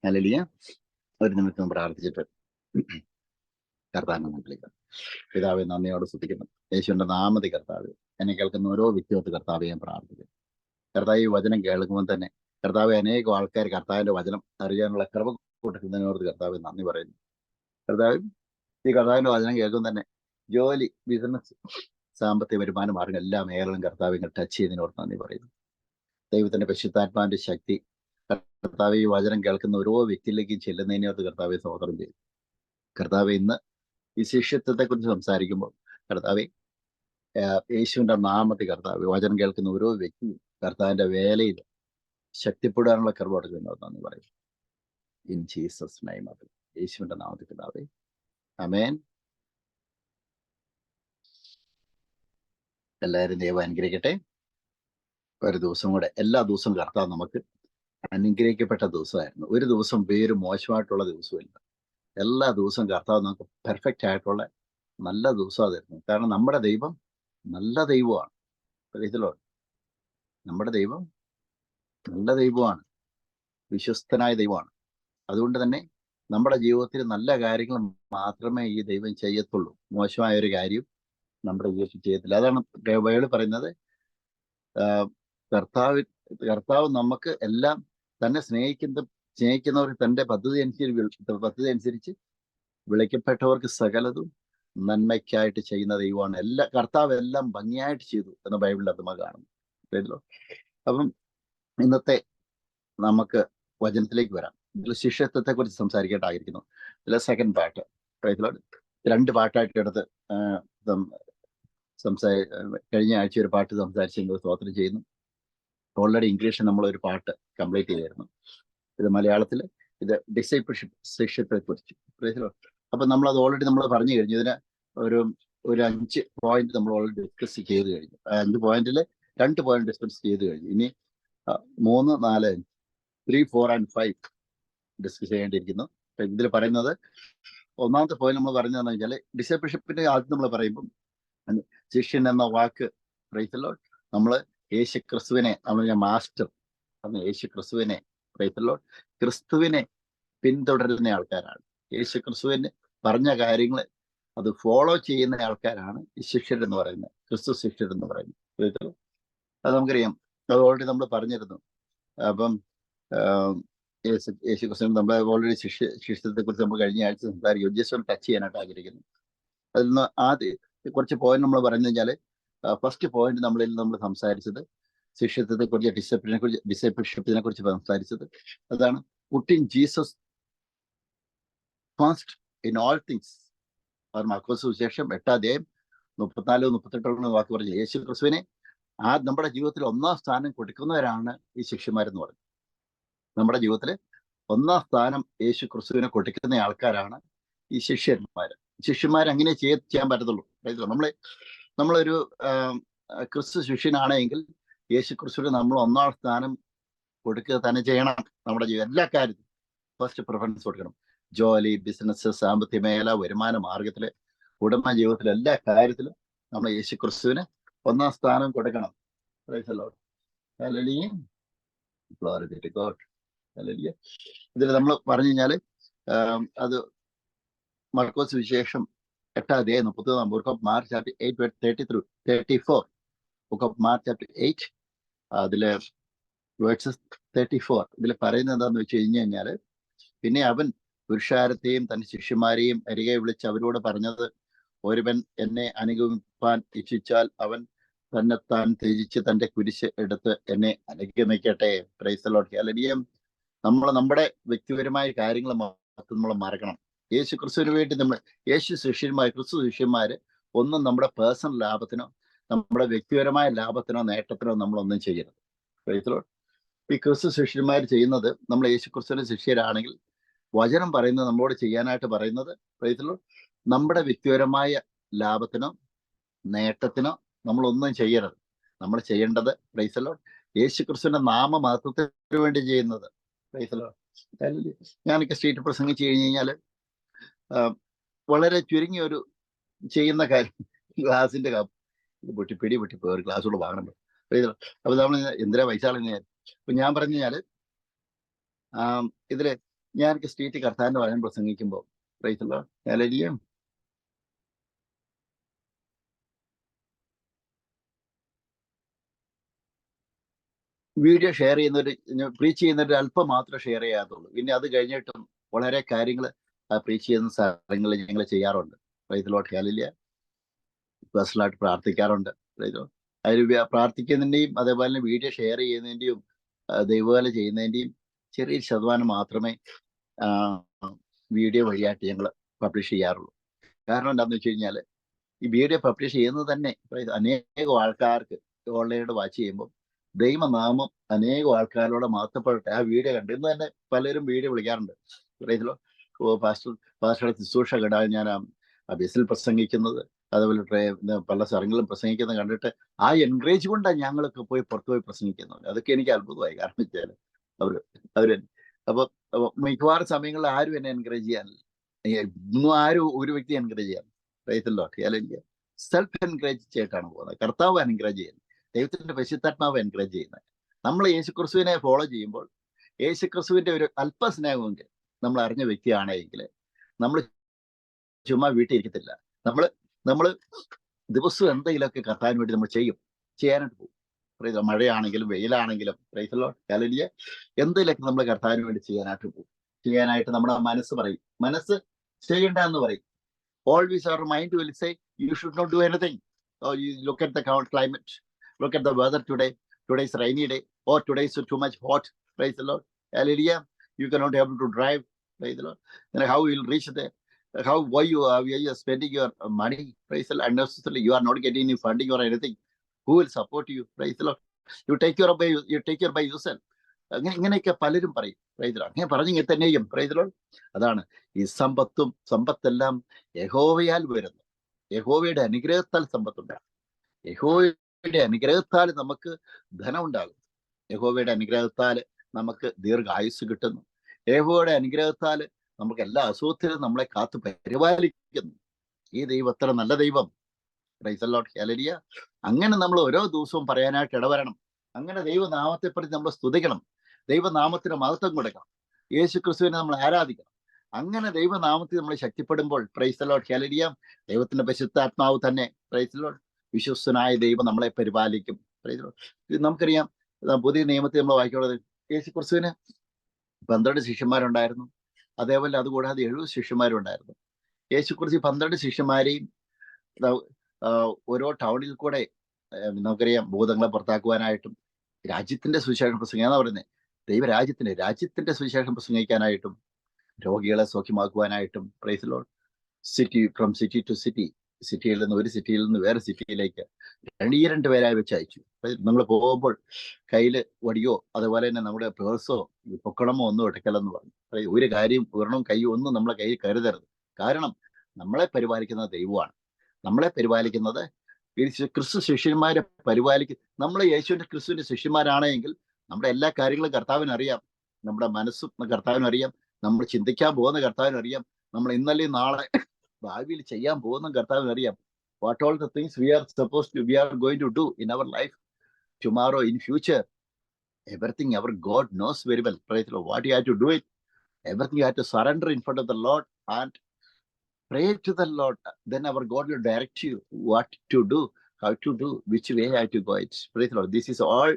Hallelujah. ഒരു നിമിഷം പ്രാർത്ഥിച്ചിട്ട് കർത്താവിന്റെ മുമ്പിലേക്ക്. പിതാവെ, നന്ദിയോട് സ്തുതിക്കുന്നു. യേശുവിന്റെ നാമത്തിൽ കർത്താവ് എന്നെ കേൾക്കുന്ന ഓരോ വ്യക്തിയോട് കർത്താവെ ഞാൻ പ്രാർത്ഥിക്കുന്നു. കർത്താവ് ഈ വചനം കേൾക്കുമ്പോൾ തന്നെ കർത്താവ് അനേകം ആൾക്കാർ കർത്താവിന്റെ വചനം അറിയാനുള്ള കൃപ കൊടുക്കുന്നതിനോട് കർത്താവ് നന്ദി പറയുന്നു. കർത്താവ് ഈ കർത്താവിന്റെ വചനം കേൾക്കുമ്പോൾ തന്നെ ജോലി, ബിസിനസ്, സാമ്പത്തിക വരുമാന മാർഗം എല്ലാ മേഖലകളും കർത്താവിനെ ടച്ച് ചെയ്തതിനോട് നന്ദി പറയുന്നു. ദൈവത്തിന്റെ പരിശുദ്ധാത്മാവിന്റെ ശക്തി കർത്താവ് ഈ വചനം കേൾക്കുന്ന ഓരോ വ്യക്തിയിലേക്കും ചെല്ലുന്നതിനകത്ത് കർത്താവെ സ്തോത്രം ചെയ്തു. കർത്താവ് ഇന്ന് ഈ ശിഷ്യത്വത്തെ കുറിച്ച് സംസാരിക്കുമ്പോൾ കർത്താവെ യേശുവിന്റെ നാമത്തിൽ കർത്താവ് വചനം കേൾക്കുന്ന ഓരോ വ്യക്തിയും കർത്താവിന്റെ വേലയിൽ ശക്തിപ്പെടാനുള്ള കൃപ കൊടുക്കുന്നവർ നന്ദി പറയും. ഇൻ ജീസസ് നെയിം, അത് യേശുവിന്റെ നാമത്തിൽ കർത്താവേ, ആമേൻ. എല്ലാവരും ദൈവം അനുഗ്രഹിക്കട്ടെ. ഒരു ദിവസം കൂടെ, എല്ലാ ദിവസവും കർത്താവ് നമുക്ക് അനുഗ്രഹിക്കപ്പെട്ട ദിവസമായിരുന്നു. ഒരു ദിവസം പേര് മോശമായിട്ടുള്ള ദിവസമില്ല. എല്ലാ ദിവസവും കർത്താവ് നമുക്ക് പെർഫെക്റ്റ് ആയിട്ടുള്ള നല്ല ദിവസമായിരുന്നു. കാരണം നമ്മുടെ ദൈവം നല്ല ദൈവമാണ്. നമ്മുടെ ദൈവം നല്ല ദൈവമാണ്, വിശ്വസ്തനായ ദൈവമാണ്. അതുകൊണ്ട് തന്നെ നമ്മുടെ ജീവിതത്തിൽ നല്ല കാര്യങ്ങൾ മാത്രമേ ഈ ദൈവം ചെയ്യത്തുള്ളൂ. മോശമായ ഒരു നമ്മുടെ ജീവിതത്തിൽ ചെയ്യത്തില്ല. അതാണ് ബൈബിൾ പറയുന്നത്, കർത്താവ് നമുക്ക് എല്ലാം തന്നെ സ്നേഹിക്കുന്നവർ തന്റെ പദ്ധതി അനുസരിച്ച് വിളിക്കപ്പെട്ടവർക്ക് സകലതും നന്മയ്ക്കായിട്ട് ചെയ്യുന്ന ദൈവമാണ്. കർത്താവ് എല്ലാം ഭംഗിയായിട്ട് ചെയ്തു എന്ന് ബൈബിളിൽ അത് കാണുന്നു. അപ്പം ഇന്നത്തെ നമുക്ക് വചനത്തിലേക്ക് വരാം. ഇതിൽ ശിഷ്യത്വത്തെ കുറിച്ച് സംസാരിക്കേണ്ടായിരിക്കുന്നു. ഇതിലെ സെക്കൻഡ് പാർട്ട്, രണ്ട് പാട്ടായിട്ട് എടുത്ത് കഴിഞ്ഞ ആഴ്ച ഒരു പാട്ട് സംസാരിച്ചെങ്കിൽ സ്തോത്രം ചെയ്യുന്നു. ഓൾറെഡി ഇംഗ്ലീഷിൽ നമ്മൾ ഒരു പാട്ട് കംപ്ലീറ്റ് ചെയ്തായിരുന്നു. ഇത് മലയാളത്തിൽ ഇത് ഡിസൈപ്പിൾഷിപ്പ്, ശിഷ്യത്തെ കുറിച്ച്. അപ്പൊ നമ്മളത് ഓൾറെഡി നമ്മൾ പറഞ്ഞു കഴിഞ്ഞു. ഇതിന് ഒരു 5 പോയിന്റ് നമ്മൾ ഓൾറെഡി ഡിസ്കസ് ചെയ്ത് കഴിഞ്ഞു. 5 പോയിന്റിൽ 2 പോയിന്റ് ഡിസ്കസ് ചെയ്ത് കഴിഞ്ഞു. ഇനി 3, 4, 3, 4 and 5 ഡിസ്കസ് ചെയ്യേണ്ടിയിരിക്കുന്നു. ഇതിൽ പറയുന്നത് ഒന്നാമത്തെ പോയിന്റ് നമ്മൾ പറഞ്ഞതെന്ന് വെച്ചാൽ, ഡിസൈപ്പിൾഷിപ്പിന്റെ ആദ്യം നമ്മൾ പറയുമ്പോൾ ശിഷ്യൻ എന്ന വാക്ക് നമ്മൾ യേശു ക്രിസ്തുവിനെ, മാസ്റ്റർ അന്ന് യേശു ക്രിസ്തുവിനെ ക്രിസ്തുവിനെ പിന്തുടരുന്ന ആൾക്കാരാണ്. യേശു ക്രിസ്തുവിന് പറഞ്ഞ കാര്യങ്ങൾ അത് ഫോളോ ചെയ്യുന്ന ആൾക്കാരാണ് ഈ ശിഷ്യർ എന്ന് പറയുന്നത്, ക്രിസ്തു ശിഷ്യർ എന്ന് പറയുന്നത്. അത് നമുക്കറിയാം, അത് ഓൾറെഡി നമ്മൾ പറഞ്ഞിരുന്നു. അപ്പം യേശു ക്രിസ്തു നമ്മളെ ഓൾറെഡി ശിഷ്യത്തെ കുറിച്ച് നമ്മൾ കഴിഞ്ഞ ആഴ്ച സംസാരിക്കും. ജസ്റ്റ് ടച്ച് ചെയ്യാനായിട്ട് ആഗ്രഹിക്കുന്നു. അതിൽ നിന്ന് ആദ്യം കുറച്ച് പോയിന്റ് നമ്മൾ പറഞ്ഞു കഴിഞ്ഞാൽ, ഫസ്റ്റ് പോയിന്റ് നമ്മൾ സംസാരിച്ചത് ശിഷ്യത്വത്തെ കുറിച്ച്, ഡിസൈപ്പിൾഷിപ്പിനെ കുറിച്ച് സംസാരിച്ചത് അതാണ്. Putting Jesus first in all things. Markose സുവിശേഷം 8-ാം അധ്യായം 34-38 വാക്ക് പറഞ്ഞു, യേശു ക്രിസ്തുവിനെ നമ്മുടെ ജീവിതത്തിൽ 1-ാം സ്ഥാനം കൊടുക്കുന്നവരാണ് ഈ ശിഷ്യന്മാരെന്ന് പറഞ്ഞു. നമ്മുടെ ജീവിതത്തിൽ 1-ാം സ്ഥാനം യേശു ക്രിസ്തുവിനെ കൊടുക്കുന്ന ആൾക്കാരാണ് ഈ ശിഷ്യന്മാർ അങ്ങനെ ചെയ്യാൻ പറ്റത്തുള്ളൂ. നമ്മളൊരു ക്രിസ്തു ശിഷ്യനാണെങ്കിൽ യേശു ക്രിസ്തുവിന് നമ്മൾ 1-ാം സ്ഥാനം കൊടുക്കുക തന്നെ ചെയ്യണം. നമ്മുടെ ജീവിതം എല്ലാ കാര്യത്തിലും ഫസ്റ്റ് പ്രിഫറൻസ് കൊടുക്കണം. ജോലി, ബിസിനസ്, സാമ്പത്തിക മേഖല, വരുമാന മാർഗത്തില്, കുടുംബ ജീവിതത്തിലെ എല്ലാ കാര്യത്തിലും നമ്മൾ യേശു ക്രിസ്തുവിന് 1-ാം സ്ഥാനം കൊടുക്കണം. ഇതിൽ നമ്മൾ പറഞ്ഞു കഴിഞ്ഞാല് അത് മർക്കോസ് വിശേഷം 8-ാം അധ്യായം 34, book off mark chapter 8-34, book off mark chapter 8 അതില് വേഴ്സസ് 34. ഇതിൽ പറയുന്നത് എന്താന്ന് വെച്ച് കഴിഞ്ഞാല്, പിന്നെ അവൻ പുരുഷാരത്തെയും തന്റെ ശിഷ്യന്മാരെയും അരികെ വിളിച്ച് അവരോട് പറഞ്ഞത്, ഒരുവൻ എന്നെ അനുഗമിപ്പാൻ ഇച്ഛിച്ചാൽ അവൻ തന്നെത്താൻ ത്യജിച്ച് തന്റെ കുരിശ് എടുത്ത് എന്നെ അനുഗമിക്കട്ടെ. Praise the Lord. ഹല്ലേലൂയ. നമ്മുടെ വ്യക്തിപരമായ കാര്യങ്ങൾ നമ്മൾ മറക്കണം. യേശു ക്രിസ്തുവിന് വേണ്ടി ക്രിസ്തു ശിഷ്യന്മാര് ഒന്നും നമ്മുടെ പേഴ്സണൽ ലാഭത്തിനോ നമ്മുടെ വ്യക്തിപരമായ ലാഭത്തിനോ നേട്ടത്തിനോ നമ്മളൊന്നും ചെയ്യരുത്. Price the Lord. ഈ ക്രിസ്തു ശിഷ്യന്മാർ ചെയ്യുന്നത്, നമ്മൾ യേശു ക്രിസ്തുവിന്റെ ശിഷ്യരാണെങ്കിൽ വചനം പറയുന്നത്, നമ്മളോട് ചെയ്യാനായിട്ട് പറയുന്നത്, പ്രൈസ് ദി ലോർഡ്, നമ്മുടെ വ്യക്തിപരമായ ലാഭത്തിനോ നേട്ടത്തിനോ നമ്മളൊന്നും ചെയ്യരുത്. നമ്മൾ ചെയ്യേണ്ടത്, പ്രൈസ് ദി ലോർഡ്, യേശു ക്രിസ്തുവിന്റെ നാമമഹത്വത്തിന് വേണ്ടി ചെയ്യുന്നത്. Price the Lord. ഞാനൊക്കെ സ്ട്രീറ്റ് പ്രസംഗിച്ച് കഴിഞ്ഞ് കഴിഞ്ഞാൽ വളരെ ചുരുങ്ങിയ ഒരു ചെയ്യുന്ന കാര്യം, ഗ്ലാസിന്റെ പൊട്ടി പേർ ഗ്ലാസ് കൂടെ വാങ്ങണം. അപ്പൊ നമ്മൾ എന്തിനാ പൈസ കളഞ്ഞ? അപ്പൊ ഞാൻ പറഞ്ഞു കഴിഞ്ഞാല് ഇതില് ഞാൻ സ്ട്രീറ്റ് കർത്താവിന്റെ വചനം പ്രസംഗിക്കുമ്പോൾ ഹല്ലേലൂയ വീഡിയോ ഷെയർ ചെയ്യുന്നവർ, പ്രീച്ച് ചെയ്യുന്നവർ അല്പം മാത്രമേ ഷെയർ ചെയ്യാത്തുള്ളൂ. പിന്നെ അത് കഴിഞ്ഞിട്ടും വളരെ കാര്യങ്ങൾ പ്രീച്ച് ചെയ്യുന്ന സ്ഥലങ്ങളിൽ ഞങ്ങൾ ചെയ്യാറുണ്ട്. ഹല്ലേലൂയ പേഴ്സണലായിട്ട് പ്രാർത്ഥിക്കാറുണ്ട്. അതിൽ പ്രാർത്ഥിക്കുന്നതിൻ്റെയും അതേപോലെ തന്നെ വീഡിയോ ഷെയർ ചെയ്യുന്നതിൻ്റെയും ദൈവവേല ചെയ്യുന്നതിൻ്റെയും ചെറിയൊരു ശതമാനം മാത്രമേ വീഡിയോ വഴിയായിട്ട് ഞങ്ങൾ പബ്ലിഷ് ചെയ്യാറുള്ളൂ. കാരണം എന്താണെന്ന് വെച്ച് കഴിഞ്ഞാൽ ഈ വീഡിയോ പബ്ലിഷ് ചെയ്യുന്നത് തന്നെ അനേകം ആൾക്കാർക്ക് ഓൺലൈനിലൂടെ വാച്ച് ചെയ്യുമ്പോൾ ദൈവനാമം അനേകം ആൾക്കാരോട് മഹത്വപ്പെടട്ടെ. ആ വീഡിയോ കണ്ട് ഇന്ന് തന്നെ പലരും വീഡിയോ വിളിക്കാറുണ്ട്. പാസ്റ്ററുടെ ശുശ്രൂഷ കേട്ടാൽ ഞാൻ ബസ്സിൽ പ്രസംഗിക്കുന്നത്, അതുപോലെ പല സ്ഥലങ്ങളിലും പ്രസംഗിക്കുന്നത് കണ്ടിട്ട് ആ എൻകറേജ് കൊണ്ടാണ് ഞങ്ങളൊക്കെ പുറത്തു പോയി പ്രസംഗിക്കുന്നത്. അതൊക്കെ എനിക്ക് അത്ഭുതമായി. കാരണം വെച്ചാൽ അവര് അപ്പൊ മിക്കവാറും സമയങ്ങളിൽ ആരും എന്നെ എൻകറേജ് ചെയ്യാനില്ല. ഇന്നും ആരും ഒരു വ്യക്തി എൻകറേജ് ചെയ്യാൻ അല്ലെങ്കിൽ സെൽഫ് എൻകറേജ് ചെയ്തിട്ടാണ് പോകുന്നത്. കർത്താവ് എൻകറേജ് ചെയ്യുന്നത്, ദൈവത്തിന്റെ പരിശുദ്ധാത്മാവ് എൻകറേജ് ചെയ്യുന്നത്. നമ്മൾ യേശുക്രിസ്തുവിനെ ഫോളോ ചെയ്യുമ്പോൾ യേശുക്രിസ്തുവിന്റെ ഒരു അല്പസ്നേഹമെങ്കിൽ നമ്മൾ അറിഞ്ഞ വ്യക്തിയാണെങ്കിൽ നമ്മൾ ചുമ്മാ വീട്ടിൽ ഇരിക്കത്തില്ല. നമ്മൾ ദിവസവും എന്തെങ്കിലുമൊക്കെ കർത്താവിന് വേണ്ടി നമ്മൾ ചെയ്യാനായിട്ട് പോകും. മഴയാണെങ്കിലും വെയിലാണെങ്കിലും ഹല്ലേലൂയ എന്തെങ്കിലുമൊക്കെ നമ്മൾ കർത്താവിന് വേണ്ടി ചെയ്യാനായിട്ട് നമ്മുടെ മനസ്സ് പറയും. മനസ്സ് ചെയ്യണ്ട എന്ന് പറയും. Always our mind will say you should not do anything. Or you look at the climate, look at the weather today. Today is rainy day, or today is too much hot. Praise the Lord. Hallelujah. You cannot be able to drive. Praise the Lord. And how you will reach there? Why you are spending your money? Praise the Lord. Unnecessarily, you are not getting any funding or anything. Who will support you? Praise the Lord. You take care by yourself. ഇങ്ങനെയൊക്കെ പലരും പറയും. അങ്ങനെ പറഞ്ഞെങ്കിൽ തന്നെയും അതാണ് ഈ സമ്പത്തെല്ലാം യഹോവയാൽ വരുന്നു. യഹോവയുടെ അനുഗ്രഹത്താൽ സമ്പത്തുണ്ടാകും. യഹോവയുടെ അനുഗ്രഹത്താൽ നമുക്ക് ധനം ഉണ്ടാകും. യഹോവയുടെ അനുഗ്രഹത്താൽ നമുക്ക് ദീർഘായുസ് കിട്ടുന്നു. യഹോവയുടെ അനുഗ്രഹത്താൽ നമുക്ക് എല്ലാ അസുഖത്തിലും നമ്മളെ കാത്തു പരിപാലിക്കുന്നു. ഈ ദൈവം എത്ര നല്ല ദൈവം. ഹല്ലേലൂയ. അങ്ങനെ നമ്മൾ ഓരോ ദിവസവും പറയാനായിട്ട് ഇടവരണം. അങ്ങനെ ദൈവനാമത്തെ പറ്റി നമ്മൾ സ്തുതിക്കണം. ദൈവനാമത്തിന് മഹത്വം കൊടുക്കണം. യേശു ക്രിസ്തുവിനെ നമ്മൾ ആരാധിക്കണം. അങ്ങനെ ദൈവനാമത്തിൽ നമ്മൾ ശക്തിപ്പെടുമ്പോൾ ഹല്ലേലൂയ ദൈവത്തിന്റെ പരിശുദ്ധാത്മാവ് തന്നെ വിശ്വസ്തനായ ദൈവം നമ്മളെ പരിപാലിക്കും. നമുക്കറിയാം, പുതിയ നിയമത്തിൽ നമ്മൾ വായിക്കുന്നത് യേശു ക്രിസ്തുവിന് 12 ശിഷ്യന്മാരുണ്ടായിരുന്നു. അതേപോലെ അതുകൂടാതെ 70 ശിഷ്യന്മാരും ഉണ്ടായിരുന്നു. യേശു ക്രിസ്തു 12 ശിഷ്യന്മാരെയും ഓരോ ടൗണിൽ കൂടെ നമുക്കറിയാം ഭൂതങ്ങളെ പുറത്താക്കുവാനായിട്ടും രാജ്യത്തിന്റെ സുവിശേഷം പ്രസംഗിക്കാന്ന് പറയുന്നത്, രാജ്യത്തിന്റെ സുവിശേഷം പ്രസംഗിക്കാനായിട്ടും രോഗികളെ സൗഖ്യമാക്കുവാനായിട്ടും ഫ്രം സിറ്റി ടു സിറ്റി, സിറ്റിയിൽ നിന്ന് വേറെ സിറ്റിയിലേക്ക് 2 പേരായി വെച്ച് അയച്ചു. നമ്മൾ പോകുമ്പോൾ കയ്യിൽ വടിയോ അതുപോലെ തന്നെ നമ്മുടെ പേഴ്സോ പൊക്കണമോ ഒന്നും എടുക്കലെന്ന് പറഞ്ഞു. ഒരു കാര്യം പൂർണ്ണം കൈയോ ഒന്നും നമ്മളെ കയ്യിൽ കരുതരുത്. കാരണം നമ്മളെ പരിപാലിക്കുന്ന ദൈവമാണ്. നമ്മളെ പരിപാലിക്കുന്നത് ക്രിസ്തു ശിഷ്യന്മാരെ നമ്മൾ യേശുവിന്റെ ക്രിസ്തുവിന്റെ ശിഷ്യന്മാരാണെങ്കിൽ നമ്മുടെ എല്ലാ കാര്യങ്ങളും കർത്താവിന് അറിയാം. നമ്മുടെ മനസ്സും കർത്താവിന് അറിയാം. നമ്മൾ ചിന്തിക്കാൻ പോകുന്ന കർത്താവിന് അറിയാം. നമ്മൾ ഇന്നലെ നാളെ ഭാവിയിൽ ചെയ്യാൻ പോകുന്ന കർത്താവിന് അറിയാം. What all the things we are going to do in our life tomorrow, in future, everything our God knows very well. What you have to do it, everything you have to surrender in front of the Lord and pray to the Lord. Then our God will direct you what to do, how to do, which way you have to go. Praise the Lord. This is all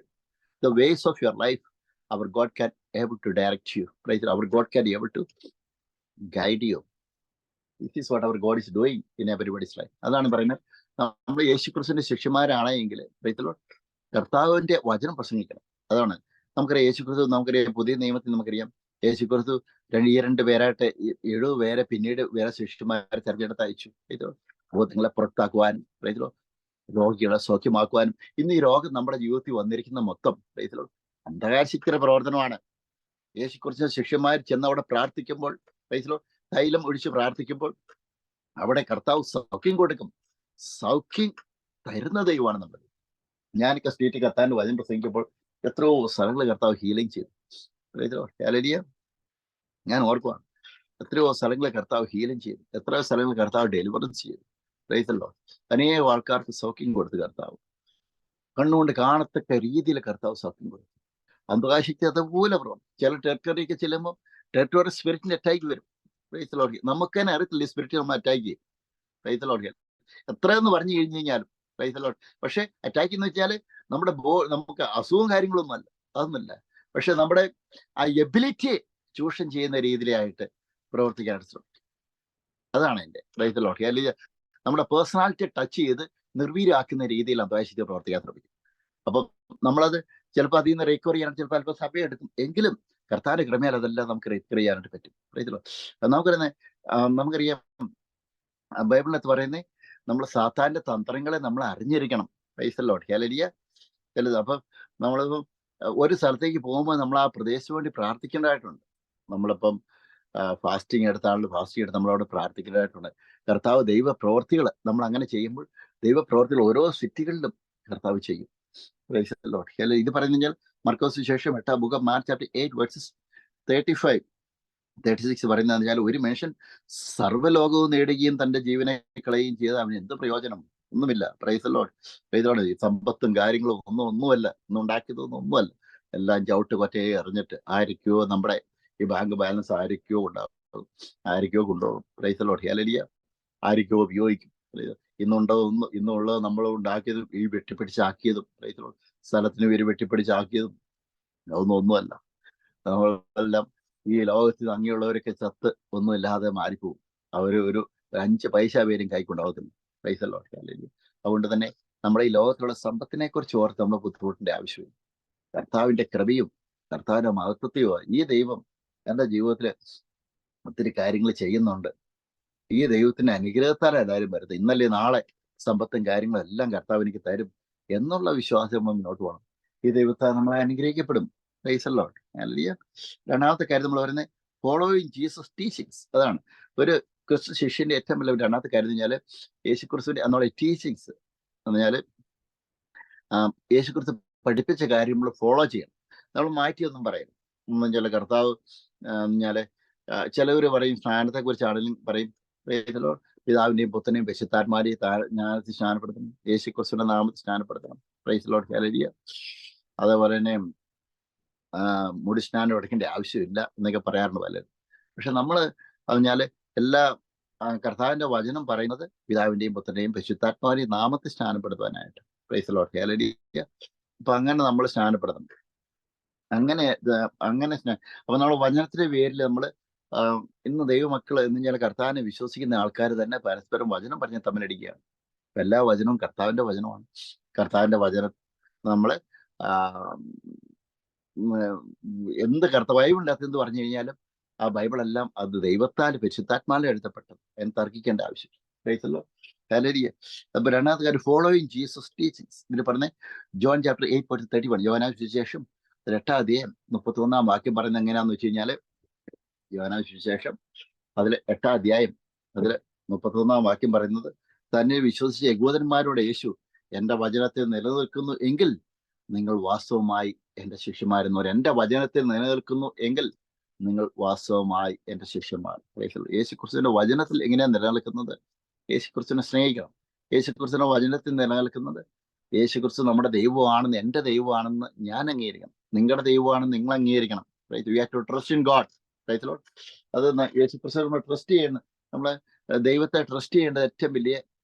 the ways of your life. Our God can able to direct you. Our God can able to guide you. This is what our God is doing in everybody's life. അതാണ് പറയുന്നത്. നമ്മൾ യേശുക്രിസ്തുവിന്റെ ശിഷ്യന്മാരാണെങ്കിൽ കർത്താവിന്റെ വചനം പ്രസംഗിക്കണം. അതാണ് നമുക്കറിയാം. യേശുക്രിസ്തു നമുക്കറിയാം, പുതിയ നിയമത്തിൽ നമുക്കറിയാം യേശുക്രിസ്തു 2 പേരായിട്ട് 7 പേരെ പിന്നീട് വേറെ ശിഷ്യന്മാരെ തെരഞ്ഞെടുത്ത് അയച്ചു. ഭൂതങ്ങളെ പുറത്താക്കുവാനും രോഗികളെ സൗഖ്യമാക്കുവാനും. ഇന്ന് ഈ രോഗം നമ്മുടെ ജീവിതത്തിൽ വന്നിരിക്കുന്ന മൊത്തം അന്ധകാരശക്തിയുടെ പ്രവർത്തനമാണ്. യേശുക്രിസ്തു ശിഷ്യന്മാർ ചെന്ന് അവിടെ പ്രാർത്ഥിക്കുമ്പോൾ തൈലം ഒഴിച്ച് പ്രാർത്ഥിക്കുമ്പോൾ അവിടെ കർത്താവ് സൗഖ്യം കൊടുക്കും. സൗഖ്യം തരുന്ന ദൈവമാണ് നമ്മൾ. ഞാനൊക്കെ സ്ട്രീറ്റ് കർത്താവിന്റെ വചനം പ്രസംഗിക്കുമ്പോൾ എത്രയോ സ്ഥലങ്ങൾ കർത്താവ് ഹീലിംഗ് ചെയ്തു. ഹല്ലേലൂയ. ഞാൻ ഓർക്കുവാണ്, എത്രയോ സ്ഥലങ്ങൾ കർത്താവ് ഹീലിംഗ് ചെയ്തു, എത്രയോ സ്ഥലങ്ങൾ കർത്താവ് ഡെലിവറൻസ് ചെയ്തു. അനേകം ആൾക്കാർക്ക് സൗഖ്യം കൊടുത്തു കർത്താവ്. കണ്ണുകൊണ്ട് കാണത്തക്ക രീതിയിൽ കർത്താവ് സൗഖ്യം കൊടുത്തു. അന്ധകാശക്തി അതുപോലെ പ്രവർത്തിക്കും. ചില ടെറിട്ടറിയൊക്കെ ചെല്ലുമ്പോൾ ടെറിട്ടറി സ്പിരിറ്റിന്റെ അറ്റാക്ക് വരും. Price the Lord. നമുക്ക് തന്നെ അറിയത്തില്ല ഈ സ്പിരിറ്റ് നമ്മൾ അറ്റാക്ക് ചെയ്യും. Price the Lord. എത്രയെന്ന് പറഞ്ഞു കഴിഞ്ഞു കഴിഞ്ഞാലും പ്രൈസ് ദി ലോർഡ്. പക്ഷെ അറ്റാക്ക് എന്ന് വെച്ചാൽ നമ്മുടെ നമുക്ക് അസുഖവും കാര്യങ്ങളൊന്നും അല്ല, അതൊന്നുമില്ല. പക്ഷെ നമ്മുടെ ആ എബിലിറ്റിയെ ചൂഷണം ചെയ്യുന്ന രീതിയിലായിട്ട് പ്രവർത്തിക്കാനായിട്ട് ശ്രമിക്കും. അതാണ് എൻ്റെ പ്രൈസ് ദി ലോർഡ്. അല്ലെങ്കിൽ നമ്മുടെ പേഴ്സണാലിറ്റി ടച്ച് ചെയ്ത് നിർവീര്യമാക്കുന്ന രീതിയിൽ അന്ധകാശക്തി പ്രവർത്തിക്കാൻ ശ്രമിക്കും. അപ്പം നമ്മളത് ചിലപ്പോൾ അതിൽ നിന്ന് റിക്കവർ ചെയ്യാൻ ചിലപ്പോൾ അല്പം സമയം എടുക്കും. എങ്കിലും കർത്താവിന്റെ ക്രമേൽ അതെല്ലാം നമുക്ക് റിക്കവർ ചെയ്യാനായിട്ട് പറ്റും. നമുക്കറിയാം ബൈബിളിനകത്ത് പറയുന്നത് നമ്മൾ സാത്താന്റെ തന്ത്രങ്ങളെ നമ്മൾ അറിഞ്ഞിരിക്കണം. Price the Lord. ഹല്ലേലൂയ. ചിലത് അപ്പം നമ്മളിപ്പം ഒരു സ്ഥലത്തേക്ക് പോകുമ്പോൾ നമ്മൾ ആ പ്രദേശത്തിന് വേണ്ടി പ്രാർത്ഥിക്കേണ്ടതായിട്ടുണ്ട്. നമ്മളിപ്പം ഫാസ്റ്റിംഗ് എടുത്താളുടെ ഫാസ്റ്റിംഗ് എടുത്ത് നമ്മളവിടെ പ്രാർത്ഥിക്കേണ്ടതായിട്ടുണ്ട്. കർത്താവ് ദൈവ പ്രവർത്തികൾ നമ്മൾ അങ്ങനെ ചെയ്യുമ്പോൾ ദൈവ പ്രവർത്തികൾ ഓരോ സിറ്റികളിലും കർത്താവ് ചെയ്യും. Price the Lord. ഹല്ലേലൂയ. ഇത് പറഞ്ഞു കഴിഞ്ഞാൽ മർക്കോസ് സുവിശേഷം 8 book off mark chapter 8 versus 35-36 പറയുന്നതെന്ന് വെച്ചാൽ ഒരു മനുഷ്യൻ സർവ്വലോകവും നേടുകയും തന്റെ ജീവനെ കളയുകയും ചെയ്ത് അവന് എന്ത് പ്രയോജനം? ഒന്നുമില്ല. Price the Lord. Price the Lord. ഈ സമ്പത്തും കാര്യങ്ങളും ഒന്നുമല്ല, ഒന്നും ഉണ്ടാക്കിയതൊന്നുമല്ല. എല്ലാം ചവിട്ട് കൊറ്റയെ എറിഞ്ഞിട്ട് ആരൊക്കെയോ നമ്മുടെ ഈ ബാങ്ക് ബാലൻസ് ആരൊക്കെയോ ഉണ്ടാവും, ആരൊക്കെയോ കൊണ്ടുപോകും. Price the Lord. ഹല്ലേലൂയ. ആരൊക്കെയോ ഉപയോഗിക്കും. ഇന്നുള്ളത് നമ്മൾ ഉണ്ടാക്കിയതും ഈ വെട്ടിപ്പിടിച്ചാക്കിയതും പ്രൈസ് ദി ലോർഡ്. സ്ഥലത്തിന് പേര് വെട്ടിപ്പിടിച്ചാക്കിയതും ഒന്നുമല്ല. നമ്മളെല്ലാം ഈ ലോകത്തിൽ അങ്ങനെയുള്ളവരൊക്കെ ചത്ത് ഒന്നുമില്ലാതെ മാറിപ്പോവും. അവർ ഒരു 5 പൈസ പേരും കൈക്കൊണ്ടാവത്തില്ല. Praise the Lord. ഹല്ലേലൂയ. അതുകൊണ്ട് തന്നെ നമ്മുടെ ഈ ലോകത്തിലുള്ള സമ്പത്തിനെ കുറിച്ച് ഓർത്ത് നമ്മൾ ബുദ്ധിമുട്ടിന്റെ ആവശ്യമില്ല. കർത്താവിന്റെ കൃപയും കർത്താവിന്റെ മഹത്വത്തെയും ഈ ദൈവം എൻ്റെ ജീവിതത്തിൽ ഒത്തിരി കാര്യങ്ങൾ ചെയ്യുന്നുണ്ട്. ഈ ദൈവത്തിന്റെ അനുഗ്രഹത്താൽ എല്ലാവരും വരുന്നത്. ഇന്നല്ലേ നാളെ സമ്പത്തും കാര്യങ്ങളും എല്ലാം കർത്താവ് എനിക്ക് തരും എന്നുള്ള വിശ്വാസം മുന്നോട്ട് പോകണം. ഈ ദൈവത്താൽ നമ്മളെ അനുഗ്രഹിക്കപ്പെടും. Praise the Lord. ഹല്ലേലൂയ. രണ്ടാമത്തെ കാര്യം നമ്മൾ പറയുന്നത് ഫോളോയിങ് ജീസസ് ടീച്ചിങ്സ്. അതാണ് ഒരു ക്രിസ്തു ശിഷ്യന്റെ ഏറ്റവും വലിയ രണ്ടാമത്തെ കാര്യം എന്ന് പറഞ്ഞാൽ യേശുക്രിസ്തുവിന്റെ എന്നുള്ള ടീച്ചിങ്സ് എന്ന് പറഞ്ഞാൽ യേശുക്രിസ്തു പഠിപ്പിച്ച കാര്യം നമ്മൾ ഫോളോ ചെയ്യണം. നമ്മൾ മാറ്റിയൊന്നും പറയണം. ചില കർത്താവ് പറഞ്ഞാല് ചിലവർ പറയും സ്നാനത്തെ കുറിച്ചാണെങ്കിലും പറയും പിതാവിന്റെയും പുത്രനെയും പരിശുദ്ധാത്മാരെയും ജ്ഞാനത്തിൽ സ്നാനപ്പെടുത്തണം, യേശുക്രിസ്തുവിന്റെ നാമത്തിൽ സ്നാനപ്പെടുത്തണം. Praise the Lord. ഹല്ലേലൂയ. അതേപോലെ തന്നെ മുടി സ്നാനം എടുക്കേണ്ട ആവശ്യമില്ല എന്നൊക്കെ പറയാറുണ്ട് പലരും. പക്ഷെ നമ്മൾ പറഞ്ഞാല് എല്ലാ കർത്താവിന്റെ വചനം പറയുന്നത് പിതാവിന്റെയും പുത്രന്റെയും പരിശുദ്ധാത്മാവിന്റെയും നാമത്തിൽ സ്നാനപ്പെടുത്താനായിട്ട്. Praise the Lord. ഹല്ലേലൂയ. അപ്പൊ അങ്ങനെ നമ്മൾ സ്നാനപ്പെടണം. അങ്ങനെ അപ്പൊ നമ്മൾ വചനത്തിന്റെ പേരിൽ നമ്മൾ ഇന്ന് ദൈവമക്കൾ എന്ന് ഞാൻ കർത്താവിനെ വിശ്വസിക്കുന്ന ആൾക്കാർ തന്നെ പരസ്പരം വചനം പറഞ്ഞ് തമ്മിലടിക്കുകയാണ്. അപ്പൊ എല്ലാ വചനവും കർത്താവിന്റെ വചനമാണ്. കർത്താവിന്റെ വചനം നമ്മള് എന്ത് ബൈബിളിൻ്റെ അകത്ത് എന്ത് പറഞ്ഞു കഴിഞ്ഞാലും ആ ബൈബിളെല്ലാം അത് ദൈവത്താൽ പരിശുദ്ധാത്മാവിൽ എഴുതപ്പെട്ടത്. എന്ന് തർക്കിക്കേണ്ട ആവശ്യം. ഹല്ലേലൂയ. അപ്പൊ രണ്ടാമത്തെ കാര്യം ഫോളോയിങ് ജീസസ് ടീച്ചിങ്സ്. ഇതിൽ പറഞ്ഞ ജോൺ ചാപ്റ്റർ 8:31 യോഹന്നാൻ സുവിശേഷം 8-31 വാക്യം പറയുന്നത് എങ്ങനെയാന്ന് വെച്ച് കഴിഞ്ഞാല് യോഹന്നാൻ സുവിശേഷം അതിൽ 8 അതിൽ 31 വാക്യം പറയുന്നത് തന്നെ വിശ്വസിച്ച യഹൂദന്മാരോട് യേശു എന്റെ വചനത്തിൽ നിലനിൽക്കുന്നു എങ്കിൽ നിങ്ങൾ വാസ്തവമായി എന്റെ ശിഷ്യന്മാരെന്ന് പറയും. എന്റെ വചനത്തിൽ നിലനിൽക്കുന്നു എങ്കിൽ നിങ്ങൾ വാസ്തവമായി എന്റെ ശിഷ്യന്മാർ. യേശുക്രിസ്തുവിന്റെ വചനത്തിൽ എങ്ങനെയാണ് നിലനിൽക്കുന്നത്? യേശുക്രിസ്തുവിനെ സ്നേഹിക്കണം. യേശുക്രിസ്തുവിന്റെ വചനത്തിൽ നിലനിൽക്കുന്നത് യേശുക്രിസ്തു നമ്മുടെ ദൈവമാണെന്ന്, എന്റെ ദൈവമാണെന്ന് ഞാൻ അംഗീകരിക്കണം. നിങ്ങളുടെ ദൈവമാണെന്ന് നിങ്ങൾ അംഗീകരിക്കണം. We have to trust in God. അത് യേശുക്രിസ്തു നമ്മൾ ട്രസ്റ്റ് ചെയ്യുന്ന, നമ്മളെ ദൈവത്തെ ട്രസ്റ്റ് ചെയ്യേണ്ടത് ഏറ്റവും വലിയ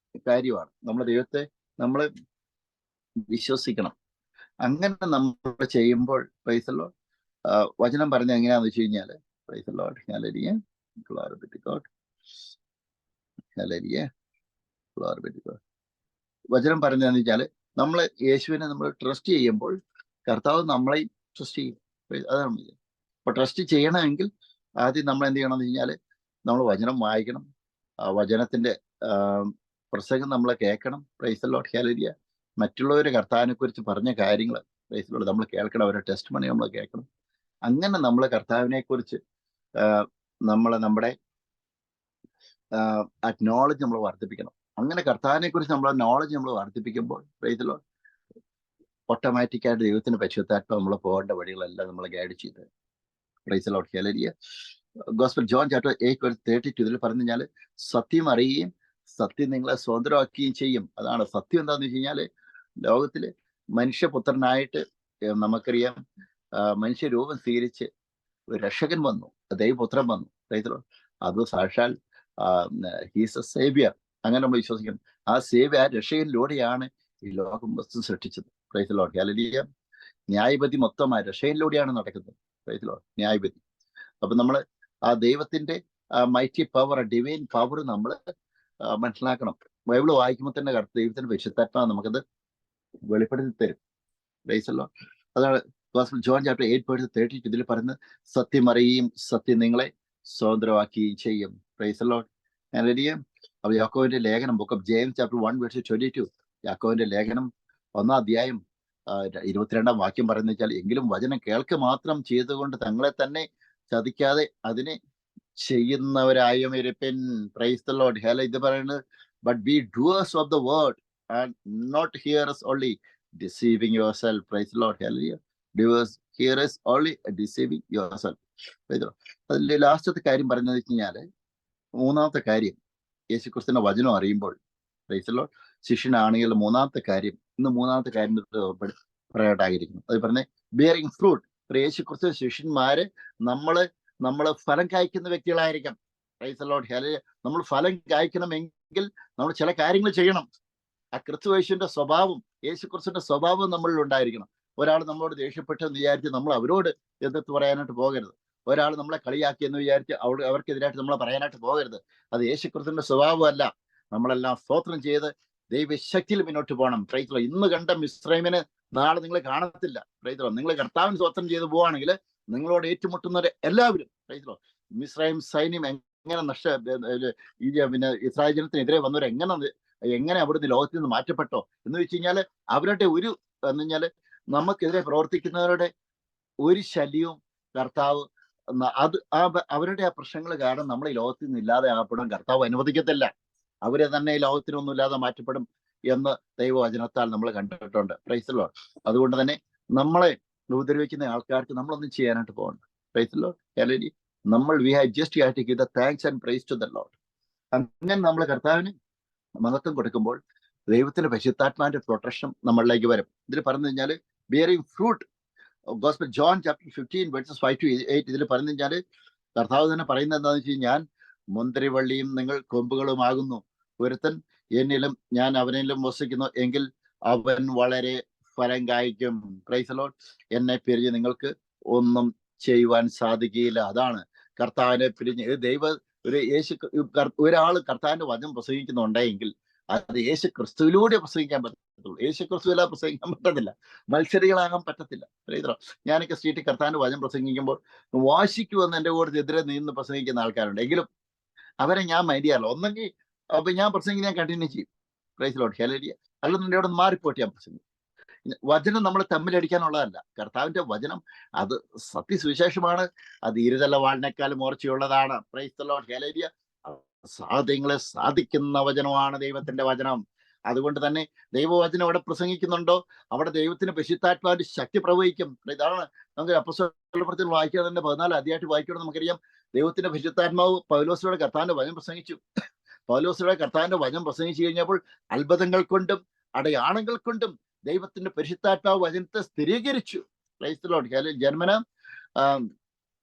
കാര്യമാണ്. നമ്മുടെ ദൈവത്തെ നമ്മൾ വിശ്വസിക്കണം. അങ്ങനെ നമ്മൾ ചെയ്യുമ്പോൾ പ്രൈസ് ദി ലോർഡ് വചനം പറഞ്ഞ എങ്ങനെയാന്ന് വെച്ച് കഴിഞ്ഞാല് praise the Lord. Hallelujah. Glory be to God. Hallelujah. Glory be to God. വചനം പറഞ്ഞതെന്ന് വെച്ചാല് നമ്മൾ യേശുവിനെ നമ്മൾ ട്രസ്റ്റ് ചെയ്യുമ്പോൾ കർത്താവ് നമ്മളെ ട്രസ്റ്റ് ചെയ്യും. അതാണ്. അപ്പൊ ട്രസ്റ്റ് ചെയ്യണമെങ്കിൽ ആദ്യം നമ്മൾ എന്ത് ചെയ്യണം എന്ന് വെച്ചാൽ നമ്മൾ വചനം വായിക്കണം. വചനത്തിന്റെ പ്രസംഗം നമ്മളെ കേൾക്കണം. Price the Lord. ഹല്ലേലൂയ. മറ്റുള്ളവരെ കർത്താവിനെ കുറിച്ച് പറഞ്ഞ കാര്യങ്ങൾ പ്രൈസ് ദി ലോർഡ് നമ്മൾ കേൾക്കണം. അവരുടെ ടെസ്റ്റ് മണി നമ്മൾ കേൾക്കണം. അങ്ങനെ നമ്മൾ കർത്താവിനെ കുറിച്ച് നമ്മുടെ നോളജ് നമ്മൾ വർദ്ധിപ്പിക്കണം. അങ്ങനെ കർത്താവിനെ കുറിച്ച് നമ്മളെ നോളജ് നമ്മൾ വർദ്ധിപ്പിക്കുമ്പോൾ പ്രൈസ് ദി ലോർഡ് ഓട്ടോമാറ്റിക്കായിട്ട് ദൈവത്തിന് പരിശുദ്ധാത്മാവ് നമ്മൾ പോകേണ്ട വഴികളെല്ലാം നമ്മൾ ഗൈഡ് ചെയ്ത്. Price the Lord. Hallelujah. Gospel John chapter 8:32 ഇതിൽ പറഞ്ഞു കഴിഞ്ഞാൽ സത്യം അറിയുകയും സത്യം നിങ്ങളെ സ്വതന്ത്രമാക്കുകയും ചെയ്യും. അതാണ് സത്യം. എന്താന്ന് വെച്ച് കഴിഞ്ഞാല് ലോകത്തില് മനുഷ്യപുത്രനായിട്ട് നമുക്കറിയാം മനുഷ്യരൂപം സ്വീകരിച്ച് ഒരു രക്ഷകൻ വന്നു, ദൈവപുത്രൻ വന്നു. അത് സാക്ഷാൽ ഹീസ് എ സേവിയർ. അങ്ങനെ നമ്മൾ വിശ്വസിക്കണം. ആ സേവ്യർ, ആ രക്ഷകനിലൂടെയാണ് ഈ ലോകം വസ്തു സൃഷ്ടിച്ചത്. Price the Lord. ഹല്ലേലൂയ. ന്യായവിധി മൊത്തം ആ രക്ഷകനിലൂടെയാണ് നടക്കുന്നത്. Price the Lord. ന്യായവിധി. അപ്പൊ നമ്മള് ആ ദൈവത്തിന്റെ മൈറ്റി പവർ, ഡിവൈൻ പവർ നമ്മൾ മനസ്സിലാക്കണം. ബൈബിള് വായിക്കുമ്പോൾ തന്നെ ദൈവത്തിന്റെ പരിശുദ്ധാത്മാവ് നമുക്കത് വെളിപ്പെടുത്തി തരും. Price the Lord. അതാണ് ജോൺ ചാപ്റ്റർ 8:32 ഇതിൽ പറയുന്നത്, സത്യം അറിയുകയും സത്യം നിങ്ങളെ സ്വതന്ത്രമാക്കുകയും ചെയ്യും. Price the Lord. അപ്പൊ യാക്കോബിന്റെ ലേഖനം, ബുക്ക് ഓഫ് ജെയിംസ് ചാപ്റ്റർ 1:22, യാക്കോബിന്റെ ലേഖനം 1-ാം അധ്യായം 22-ാം വാക്യം പറയുന്നത് വെച്ചാൽ, എങ്കിലും വചനം കേൾക്ക മാത്രം ചെയ്തുകൊണ്ട് തങ്ങളെ തന്നെ ചതിക്കാതെ അതിനെ ചെയ്യുന്നവരായുമിരിപ്പിൻ. Praise the Lord. ഹല്ലേലൂയ. ഇത് പറയുന്നത്, but be doers of the word and not hearers only, deceiving yourself. Praise the Lord. Hallelujah. Doers, hearers only, deceiving yourself. അതിൽ ലാസ്റ്റത്തെ കാര്യം പറയുന്നത് വെച്ച് കഴിഞ്ഞാല്, 3-ാമത്തെ കാര്യം യേശുക്രിസ്തുവിന്റെ വചനം അറിയുമ്പോൾ, പ്രൈസ് ദി ലോർഡ്, ശിഷ്യനാണെങ്കിൽ 3-ാമത്തെ കാര്യം, ഇന്ന് 3-ാമത്തെ കാര്യം പറയാനായിരിക്കുന്നു. അത് പറഞ്ഞ ബിയറിംഗ് ഫ്രൂട്ട്. യേശുക്രിസ്തു ശിഷ്യന്മാര് നമ്മള് ഫലം കായ്ക്കുന്ന വ്യക്തികളായിരിക്കാം. Praise the Lord. ഹല്ലേലൂയ. നമ്മൾ ഫലം കായ്ക്കണമെങ്കിൽ നമ്മൾ ചില കാര്യങ്ങൾ ചെയ്യണം. ആ ക്രിസ്തുയേശുവിന്റെ സ്വഭാവം, യേശുക്രിസ്തുവിന്റെ സ്വഭാവം നമ്മളിൽ ഉണ്ടായിരിക്കണം. ഒരാൾ നമ്മളോട് ദേഷ്യപ്പെട്ടെന്ന് വിചാരിച്ച് നമ്മൾ അവരോട് എതിർത്ത് പറയാനായിട്ട് പോകരുത്. ഒരാൾ നമ്മളെ കളിയാക്കിയെന്ന് വിചാരിച്ച് അവർക്കെതിരായിട്ട് നമ്മളെ പറയാനായിട്ട് പോകരുത്. അത് യേശുക്രിസ്തുവിന്റെ സ്വഭാവമല്ല. നമ്മളെല്ലാം സ്തോത്രം ചെയ്ത് ദൈവശക്തിയിൽ മുന്നോട്ട് പോകണം. Price the Lord. ഇന്ന് കണ്ട മിസ്രൈമിന് നാളെ നിങ്ങൾ കാണത്തില്ല. Price the Lord. നിങ്ങൾ കർത്താവിന് സ്തോത്രം ചെയ്ത് പോവുകയാണെങ്കിൽ നിങ്ങളോട് ഏറ്റുമുട്ടുന്നവരെ എല്ലാവരും, പ്രൈസ് ദി ലോർഡ്, മിസ്രൈം സൈന്യം എങ്ങനെ പിന്നെ ഇസ്രായേൽ ജനത്തിനെതിരെ വന്നവർ എങ്ങനെ അവിടുന്ന് ലോകത്തിൽ നിന്ന് മാറ്റപ്പെട്ടോ എന്ന് വെച്ച് കഴിഞ്ഞാല്, അവരുടെ എന്ന് പറഞ്ഞാല് നമുക്കെതിരെ പ്രവർത്തിക്കുന്നവരുടെ ഒരു ശല്യവും കർത്താവ് അവരുടെ ആ പ്രശ്നങ്ങൾ കാരണം നമ്മൾ ഈ ലോകത്തിൽ നിന്ന് ഇല്ലാതെ ആകപ്പെടാൻ കർത്താവ് അനുവദിക്കത്തില്ല. അവരെ തന്നെ ഈ ലോകത്തിനൊന്നും ഇല്ലാതെ മാറ്റപ്പെടും എന്ന് ദൈവവചനത്താൽ നമ്മൾ കണ്ടിട്ടുണ്ട്. Praise the Lord. അതുകൊണ്ട് തന്നെ നമ്മളെ ഉപദ്രവിക്കുന്ന ആൾക്കാർക്ക് നമ്മളൊന്നും ചെയ്യാനായിട്ട് പോകണ്ട. Praise the Lord. Hallelujah. We have just have to give the thanks and praise to the Lord. അങ്ങനെ നമ്മൾ കർത്താവിന് മഹത്വം കൊടുക്കുമ്പോൾ ദൈവത്തിന്റെ പരിശുദ്ധാത്മാവിന്റെ പ്രൊട്ടക്ഷൻ നമ്മളിലേക്ക് വരും. ഇതിൽ പറഞ്ഞു കഴിഞ്ഞാൽ bearing fruit, gospel John chapter 15:5-8 ഇതിൽ പറഞ്ഞു കഴിഞ്ഞാല്, കർത്താവ് തന്നെ പറയുന്നത് എന്താണെന്ന് വെച്ച് കഴിഞ്ഞാൽ, മുന്തിരിവള്ളിയും നിങ്ങൾ കൊമ്പുകളുമാകുന്നു. ഒരുത്തൻ എന്നിലും ഞാൻ അവനിലും വസിക്കുന്നു എങ്കിൽ അവൻ വളരെ ഫലം കായ്ക്കും. Praise the Lord. എന്നെ പിരിഞ്ഞ് നിങ്ങൾക്ക് ഒന്നും ചെയ്യുവാൻ സാധിക്കുകയില്ല. അതാണ് കർത്താവിനെ പിരിഞ്ഞ് ഒരാൾ കർത്താവിന്റെ വചനം പ്രസംഗിക്കുന്നുണ്ടെങ്കിൽ അത് യേശു ക്രിസ്തുവിലൂടെ പ്രസംഗിക്കാൻ പറ്റത്തുള്ളൂ. യേശു ക്രിസ്തുവില്ലാതെ പ്രസംഗിക്കാൻ പറ്റത്തില്ല. മത്സരികളാകാൻ പറ്റത്തില്ല. ഞാനൊക്കെ സ്ട്രീറ്റിൽ കർത്താവിന്റെ വചനം പ്രസംഗിക്കുമ്പോൾ വാശിക്ക് വന്ന് എൻ്റെ കൂടെ എതിരെ നിന്ന് പ്രസംഗിക്കുന്ന ആൾക്കാരുണ്ട്. എങ്കിലും അവരെ ഞാൻ മൈൻഡ് ചെയ്യാറില്ല. ഒന്നെങ്കിൽ അപ്പൊ ഞാൻ പ്രസംഗിക്കാൻ കണ്ടിന്യൂ ചെയ്യും. Price the Lord. ഹല്ലേലൂയ. അല്ലെന്നുണ്ടെങ്കിൽ അവിടെ മാറിപ്പോയിട്ട് ഞാൻ പ്രസംഗിക്കും. വചനം നമ്മൾ തമ്മിലടിക്കാനുള്ളതല്ല. കർത്താവിന്റെ വചനം അത് സത്യസുവിശേഷമാണ്. അത് ഇരുതല വാളിനേക്കാളും മൂർച്ചയുള്ളതാണ്. Praise the Lord. ഹല്ലേലൂയ. സാധ്യങ്ങളെ സാധിക്കുന്ന വചനമാണ് ദൈവത്തിന്റെ വചനം. അതുകൊണ്ട് തന്നെ ദൈവവചനം അവിടെ പ്രസംഗിക്കുന്നുണ്ടോ അവിടെ ദൈവത്തിന് പരിശുദ്ധാത്മാവിന്റെ ശക്തി പ്രവഹിക്കും. ഇതാണ് നമുക്ക് അപ്പോസ്തലപ്രവൃത്തികൾ വായിക്കാൻ തന്നെ 14 അധ്യായത്തിൽ വായിക്കണം. നമുക്കറിയാം ദൈവത്തിന്റെ പരിശുദ്ധാത്മാവ് പൗലോസിലൂടെ കർത്താവിന്റെ വചനം പ്രസംഗിച്ചു. പൗലോസിലൂടെ കർത്താവിന്റെ വചനം പ്രസംഗിച്ചു കഴിഞ്ഞപ്പോൾ അത്ഭുതങ്ങൾ കൊണ്ടും അടയാളങ്ങൾ കൊണ്ടും ദൈവത്തിന്റെ പരിശുദ്ധാത്മാവ് വചനത്തെ സ്ഥിരീകരിച്ചു. Price the Lord. ജന്മന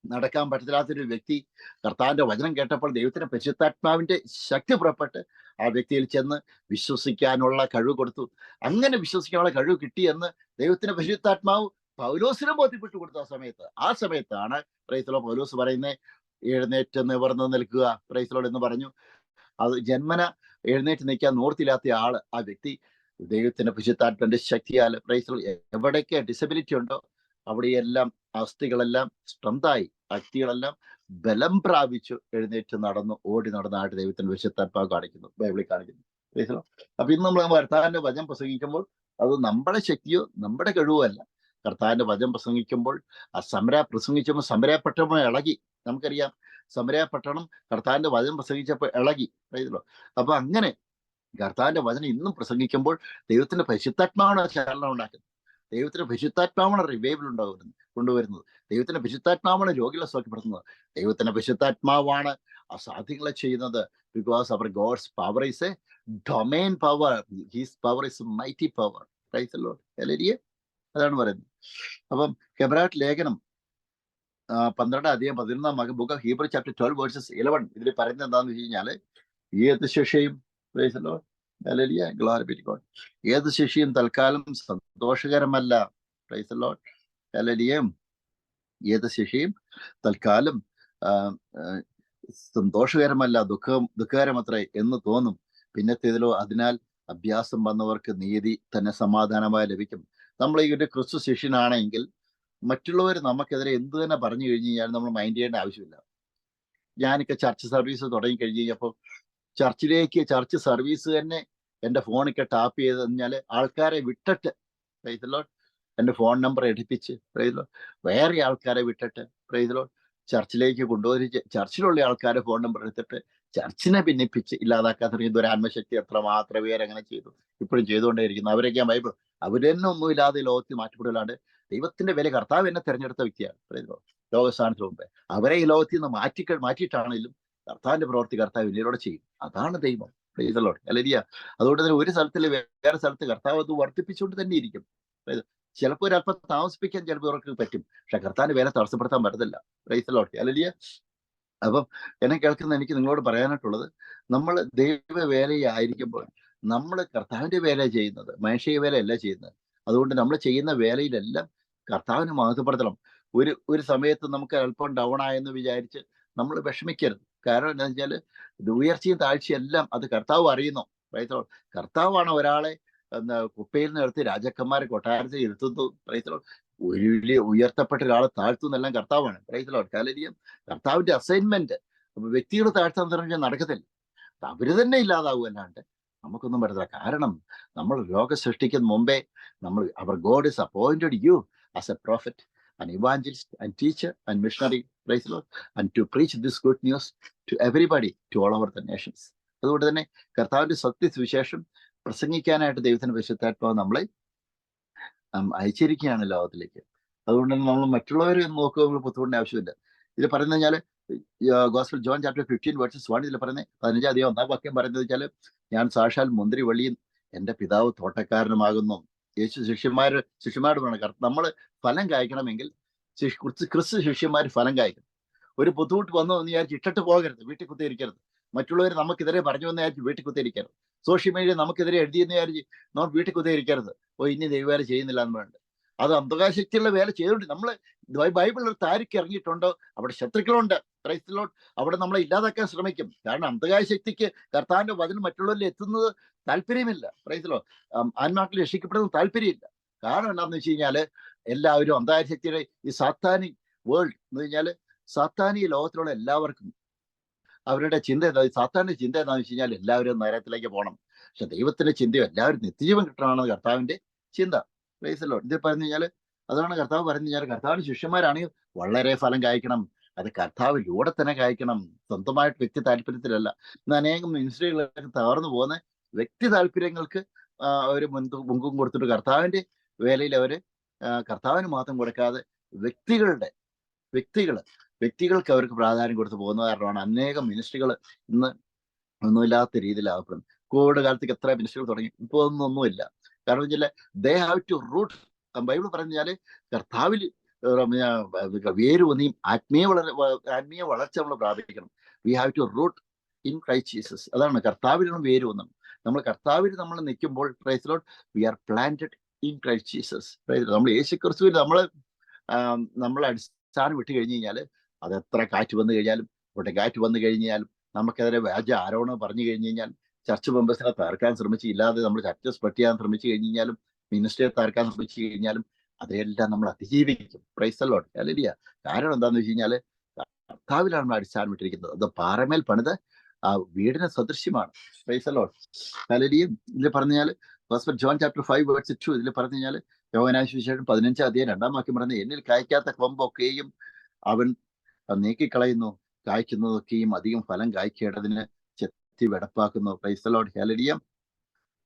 നടക്കാൻ പറ്റത്തില്ലാത്തൊരു വ്യക്തി കർത്താവിന്റെ വചനം കേട്ടപ്പോൾ ദൈവത്തിന്റെ പരിശുദ്ധാത്മാവിന്റെ ശക്തി പുറപ്പെട്ട് ആ വ്യക്തിയിൽ ചെന്ന് വിശ്വസിക്കാനുള്ള കഴിവ് കൊടുത്തു. അങ്ങനെ വിശ്വസിക്കാനുള്ള കഴിവ് കിട്ടിയെന്ന് ദൈവത്തിന്റെ പരിശുദ്ധാത്മാവ് പൗലോസിനെ ബോധ്യപ്പെട്ടു കൊടുത്ത ആ സമയത്താണ് പ്രൈസ് ദി ലോർഡ് പൗലോസ് പറയുന്നത്, എഴുന്നേറ്റ് നിവർന്ന് നിൽക്കുക. പ്രൈസ് ദി ലോർഡ് എന്ന് പറഞ്ഞു. അത് ജന്മന എഴുന്നേറ്റ് നിൽക്കാൻ നോർത്തില്ലാത്ത ആ വ്യക്തി ദൈവത്തിന്റെ പരിശുദ്ധാത്മാവിന്റെ ശക്തിയാൽ, പ്രൈസ് ദി ലോർഡ്, എവിടെയൊക്കെ ഡിസബിലിറ്റി ഉണ്ടോ അവിടെയെല്ലാം അസ്ഥികളെല്ലാം സ്ട്രെങ്തായി, അസ്ഥികളെല്ലാം ബലം പ്രാപിച്ചു എഴുന്നേറ്റ് ഓടി നടന്നായിട്ട് ദൈവത്തിന്റെ പരിശുദ്ധാത്മാവ് കാണിക്കുന്നു, ബൈബിളിൽ കാണിക്കുന്നു. അപ്പൊ ഇന്ന് നമ്മൾ കർത്താവിന്റെ വചനം പ്രസംഗിക്കുമ്പോൾ അത് നമ്മുടെ ശക്തിയോ നമ്മുടെ കഴിവോ അല്ല. കർത്താവിന്റെ വചനം പ്രസംഗിക്കുമ്പോൾ പ്രസംഗിച്ചപ്പോൾ സമരപട്ടണം ഇളകി. നമുക്കറിയാം സമരപട്ടണം കർത്താവിന്റെ വചനം പ്രസംഗിച്ചപ്പോൾ ഇളകി. അപ്പൊ അങ്ങനെ കർത്താവിന്റെ വചനം ഇന്നും പ്രസംഗിക്കുമ്പോൾ ദൈവത്തിന്റെ പരിശുദ്ധാത്മാവാണ് ചലനം ഉണ്ടാക്കുന്നത്. ദൈവത്തിന്റെ പരിശുദ്ധാത്മാവാണ് റിവൈവൽ കൊണ്ടുവരുന്നത്. ദൈവത്തിന്റെ പരിശുദ്ധാത്മാവാണ് രോഗികളെ സൗഖ്യപ്പെടുത്തുന്നത്. ദൈവത്തിന്റെ പരിശുദ്ധാത്മാവാണ് അസാധ്യങ്ങളെ ചെയ്യുന്നത്. Because our God's power is a domain power. His power is mighty power. Praise the Lord. Hallelujah. അതാണ് പറയുന്നത്. അപ്പം ഹെബ്രായർ ലേഖനം 12-11 ബുക്ക് ഓഫ് ഹീബ്രു ചാപ്റ്റർ 12:11 ഇതിൽ പറയുന്നത് എന്താണെന്ന് വെച്ച് കഴിഞ്ഞാൽ, ഏത് ശിക്ഷയും ഗ്ലോറി ബി ടു ഗോഡ്, ഏത് ശിക്ഷയും തൽക്കാലം സന്തോഷകരമല്ല. Praise the Lord, hallelujah. ഏത് ശിക്ഷയും തൽക്കാലം സന്തോഷകരമല്ല, ദുഃഖകരമത്രേ എന്ന് തോന്നും. പിന്നത്തേതിലോ അതിനാൽ അഭ്യാസം വന്നവർക്ക് നീതി തന്നെ സമാധാനമായി ലഭിക്കും. നമ്മൾ ഈ ഒരു ക്രിസ്തു ശിഷ്യനാണെങ്കിൽ മറ്റുള്ളവർ നമുക്കെതിരെ എന്ത് തന്നെ പറഞ്ഞു കഴിഞ്ഞു കഴിഞ്ഞാൽ നമ്മൾ മൈൻഡ് ചെയ്യേണ്ട ആവശ്യമില്ല. ഞാനൊക്കെ ചർച്ച് സർവീസ് തുടങ്ങി കഴിഞ്ഞ് കഴിഞ്ഞപ്പോൾ ചർച്ച് സർവീസ് തന്നെ എൻ്റെ ഫോണിൽ ടാപ്പ് ചെയ്ത് കഴിഞ്ഞാൽ ആൾക്കാരെ വിട്ടിട്ട്, പ്രൈസ് ദി ലോർഡ്, എൻ്റെ ഫോൺ നമ്പർ എടുപ്പിച്ച്, പ്രൈസ് ദി ലോർഡ്, വേറെ ആൾക്കാരെ വിട്ടിട്ട്, പ്രൈസ് ദി ലോർഡ്, ചർച്ചിലേക്ക് കൊണ്ടുപോയി ചർച്ചിലുള്ള ആൾക്കാരെ ഫോൺ നമ്പർ എടുത്തിട്ട് ചർച്ചിനെ ഭിന്നിപ്പിച്ച് ഇല്ലാതാക്കാൻ തുടങ്ങിയ ഒരു ആത്മശക്തി എത്രമാത്രം പേരങ്ങനെ ചെയ്തു, ഇപ്പോഴും ചെയ്തുകൊണ്ടേയിരിക്കുന്നു. അവരൊക്കെ ബൈബിൾ അവരെന്നെ ഒന്നുമില്ലാതെ ലോകത്തിൽ മാറ്റപ്പെടില്ലാണ്ട് ദൈവത്തിന്റെ വില കർത്താവ് എന്നെ തെരഞ്ഞെടുത്ത വ്യക്തിയാണ്, പ്രൈസ് ദി ലോർഡ്, ലോകസ്ഥാനത്തിന് മുമ്പേ. അവരെ ഈ ലോകത്തിൽ നിന്ന് മാറ്റിയിട്ടാണെങ്കിലും കർത്താവിന്റെ പ്രവൃത്തി കർത്താവ് ഇതിലൂടെ ചെയ്യും. അതാണ് ദൈവം, പ്രൈസ് ദി ലോർഡ്, ഹല്ലേലൂയ. അതുകൊണ്ട് തന്നെ ഒരു സ്ഥലത്തിൽ വേറെ സ്ഥലത്ത് കർത്താവ് അത് വർദ്ധിപ്പിച്ചുകൊണ്ട് തന്നെ ഇരിക്കും. ചിലപ്പോൾ ഒരല്പം താമസിപ്പിക്കാൻ ചിലപ്പോൾ ഇവർക്ക് പറ്റും, പക്ഷെ കർത്താവിന്റെ വേല തടസ്സപ്പെടുത്താൻ പറ്റത്തില്ല. Price the Lord, hallelujah. അപ്പം എന്നെ കേൾക്കുന്ന എനിക്ക് നിങ്ങളോട് പറയാനായിട്ടുള്ളത്, നമ്മൾ ദൈവ വേലയായിരിക്കുമ്പോൾ നമ്മൾ കർത്താവിന്റെ വേല ചെയ്യുന്നത്, മനുഷ്യ വേലയല്ല ചെയ്യുന്നത്. അതുകൊണ്ട് നമ്മൾ ചെയ്യുന്ന വേലയിലെല്ലാം കർത്താവിനെ മഹത്വപ്പെടുത്തണം. ഒരു സമയത്ത് നമുക്ക് അല്പം ഡൗൺ ആയെന്ന് വിചാരിച്ച് നമ്മൾ വിഷമിക്കരുത്. കാരണം എന്താണെന്ന് വെച്ചാൽ ഉയർച്ചയും താഴ്ചയും എല്ലാം അത് കർത്താവ് അറിയുന്നു. Price the Lord. കർത്താവാണ് ഒരാളെ കുപ്പയിൽ നിന്ന് എടുത്ത് രാജാക്കന്മാരെ കൊട്ടാരത്തിൽ ഇരുത്തുന്നു. Price the Lord. ഒരു വലിയ ഉയർത്തപ്പെട്ട ഒരാളെ താഴ്ത്തുന്നെല്ലാം കർത്താവാണ്. Price the Lord, hallelujah. കർത്താവിന്റെ അസൈൻമെന്റ് വ്യക്തികൾ താഴ്ത്താൻ പറഞ്ഞാൽ നടക്കത്തില്ല, അവര് തന്നെ ഇല്ലാതാവും, അല്ലാണ്ട് നമുക്കൊന്നും പറ്റത്തില്ല. കാരണം നമ്മൾ ലോകം സൃഷ്ടിക്കുന്ന മുമ്പേ അവർ God is appointed you as a prophet, an evangelist and teacher and missionary, praise the Lord, and to preach this good news to everybody, to all over the nations. അതുകൊണ്ട് തന്നെ കർത്താവിന്റെ സത്യസുവിശേഷം പ്രസംഗിക്കാനായിട്ട് ദൈവത്തിന്റെ പരിശുദ്ധാത്മാവ് നമ്മളെ അയച്ചിരിക്കുകയാണ് ലോകത്തിലേക്ക്. അതുകൊണ്ട് തന്നെ നമ്മൾ മറ്റുള്ളവരെ നോക്കുക ബുദ്ധിമുട്ടിന്റെ ആവശ്യമില്ല. ഇതിൽ പറയുന്നത് കഴിഞ്ഞാൽ ഗോസ്പൽ ജോൺ ചാപ്റ്റർ 15:1 ഇതിൽ പറയുന്നത് 15-1 വാക്യം പറയുന്നത് വെച്ചാൽ, ഞാൻ സാക്ഷാൽ മുന്തിരി വള്ളിയും എൻ്റെ പിതാവ് തോട്ടക്കാരനുമാകുന്നു. യേശു ശിഷ്യന്മാരോട് പറയണം, നമ്മൾ ഫലം കായ്ക്കണമെങ്കിൽ ക്രിസ്തു ശിഷ്യന്മാർ ഫലം കായ്ക്കണം. ഒരു ബുദ്ധിമുട്ട് വന്നു എന്ന് വിചാരിച്ച് ഇട്ടിട്ട് പോകരുത്, വീട്ടിൽ കുത്തിയിരിക്കരുത്. മറ്റുള്ളവർ നമുക്കെതിരെ പറഞ്ഞു എന്ന് വിചാരിച്ച് വീട്ടിൽ കുത്തിയിരിക്കരുത്. സോഷ്യൽ മീഡിയ നമുക്കെതിരെ എഴുതിയെന്ന് വിചാരിച്ച് നമ്മൾ വീട്ടിൽ കുത്തിയിരിക്കരുത്. ഇനി ദൈവവേല ചെയ്യുന്നില്ല എന്ന് വേണ്ട. അത് അന്ധകാശക്തിയുള്ള വേല ചെയ്തുകൊണ്ട് നമ്മൾ ബൈബിളിൽ ഒരു താരിക്ക് ഇറങ്ങിയിട്ടുണ്ടോ അവിടെ ശത്രുക്കളുണ്ട്. Price the Lord. അവിടെ നമ്മളെ ഇല്ലാതാക്കാൻ ശ്രമിക്കും. കാരണം അന്ധകാശക്തിക്ക് കർത്താവിന്റെ വചനം മറ്റുള്ളവരിൽ എത്തുന്നത് താല്പര്യമില്ല. Praise the Lord. ആത്മാക്കളിൽ രക്ഷിക്കപ്പെടുന്നത് താല്പര്യമില്ല. കാരണം എന്താണെന്ന് വെച്ച് കഴിഞ്ഞാൽ എല്ലാവരും അന്ധകാശക്തിയുടെ ഈ സാത്താനി വേൾഡ് എന്ന് കഴിഞ്ഞാൽ സാത്താനി ലോകത്തിലുള്ള എല്ലാവർക്കും അവരുടെ ചിന്ത എന്താ, സാത്താന്റെ ചിന്ത എന്താണെന്ന് വെച്ച് കഴിഞ്ഞാൽ എല്ലാവരും നരകത്തിലേക്ക് പോകണം. പക്ഷെ ദൈവത്തിന്റെ ചിന്തയും എല്ലാവരും നിത്യജീവൻ കിട്ടണമെന്ന് കർത്താവിന്റെ ചിന്ത. Price the Lord. ഇത് പറഞ്ഞു കഴിഞ്ഞാൽ അതാണ് കർത്താവ് പറഞ്ഞു കഴിഞ്ഞാൽ കർത്താവിന്റെ ശിഷ്യന്മാരാണെങ്കിൽ വളരെ ഫലം കായ്ക്കണം. അത് കർത്താവിലൂടെ തന്നെ കായ്ക്കണം, സ്വന്തമായിട്ട് വ്യക്തി താല്പര്യത്തിലല്ല. ഇന്ന് അനേകം മിനിസ്ട്രികളൊക്കെ തകർന്നു പോകുന്ന വ്യക്തി താല്പര്യങ്ങൾക്ക് അവർ മുൻകും കൊടുത്തിട്ട് കർത്താവിന്റെ വേലയിൽ അവര് കർത്താവിന് മാത്രം കൊടുക്കാതെ വ്യക്തികൾക്ക് അവർക്ക് പ്രാധാന്യം കൊടുത്ത് പോകുന്ന കാരണമാണ് അനേകം മിനിസ്ട്രികൾ ഇന്ന് ഒന്നുമില്ലാത്ത രീതിയിലാകപ്പെടുന്നത്. കോവിഡ് കാലത്തേക്ക് എത്ര മിനിസ്ട്രികൾ തുടങ്ങി, ഇപ്പോൾ ഒന്നുമില്ല. കാരണം വെച്ചാൽ they have to root. Bible പറഞ്ഞാല് കർത്താവിൽ വേരൂന്നിയും ആത്മീയ വളർച്ച നമ്മൾ പ്രാപിക്കണം. We have to root in Christ Jesus. അതാണ് കർത്താവിലാണ് വേരൂന്നും. നമ്മൾ കർത്താവിൽ നമ്മൾ നിൽക്കുമ്പോൾ praise the Lord, we are planted in Christ Jesus. നമ്മൾ യേശു ക്രിസ്തുവിൽ നമ്മൾ അടിസ്ഥാനം വിട്ട് കഴിഞ്ഞ് കഴിഞ്ഞാൽ അത് എത്ര കാറ്റ് വന്നു കഴിഞ്ഞാലും കാറ്റ് വന്നു കഴിഞ്ഞാലും നമുക്കെതിരെ വ്യാജ ആരോപണം പറഞ്ഞു കഴിഞ്ഞ് കഴിഞ്ഞാൽ ചർച്ച് മെമ്പേഴ്സിനെ തകർക്കാൻ ശ്രമിച്ച് ഇല്ലാതെ നമ്മൾ ചർച്ച സ്പ്രെഡ് ചെയ്യാൻ ശ്രമിച്ചു കഴിഞ്ഞ് കഴിഞ്ഞാലും മിനിസ്റ്ററെ തകർക്കാൻ ശ്രമിച്ചു കഴിഞ്ഞാലും അതെല്ലാം നമ്മൾ അതിജീവിക്കും. Praise the Lord, hallelujah. കാരണം എന്താണെന്ന് വെച്ച് കഴിഞ്ഞാൽ കർത്താവിലാണ് നമ്മൾ അടിസ്ഥാനം ഇട്ടിരിക്കുന്നത്. അത് പാറമേൽ പണിത് ആ വീടിന് സദൃശ്യമാണ്. Praise the Lord, hallelujah. ഇതിൽ പറഞ്ഞാൽ ജോൺ ചാപ്റ്റർ 5:2 ഇതിൽ പറഞ്ഞു കഴിഞ്ഞാൽ യോഹന്നാൻ സുവിശേഷം 15-2 വാക്യം പറയുന്നത്, എന്നിൽ കായ്ക്കാത്ത കൊമ്പൊക്കെയും അവൻ നീക്കിക്കളയുന്നു, കായ്ക്കുന്നതൊക്കെയും അധികം ഫലം കായ്ക്കേണ്ടതിന് ചെത്തി വെടപ്പാക്കുന്നു. Praise the Lord, hallelujah.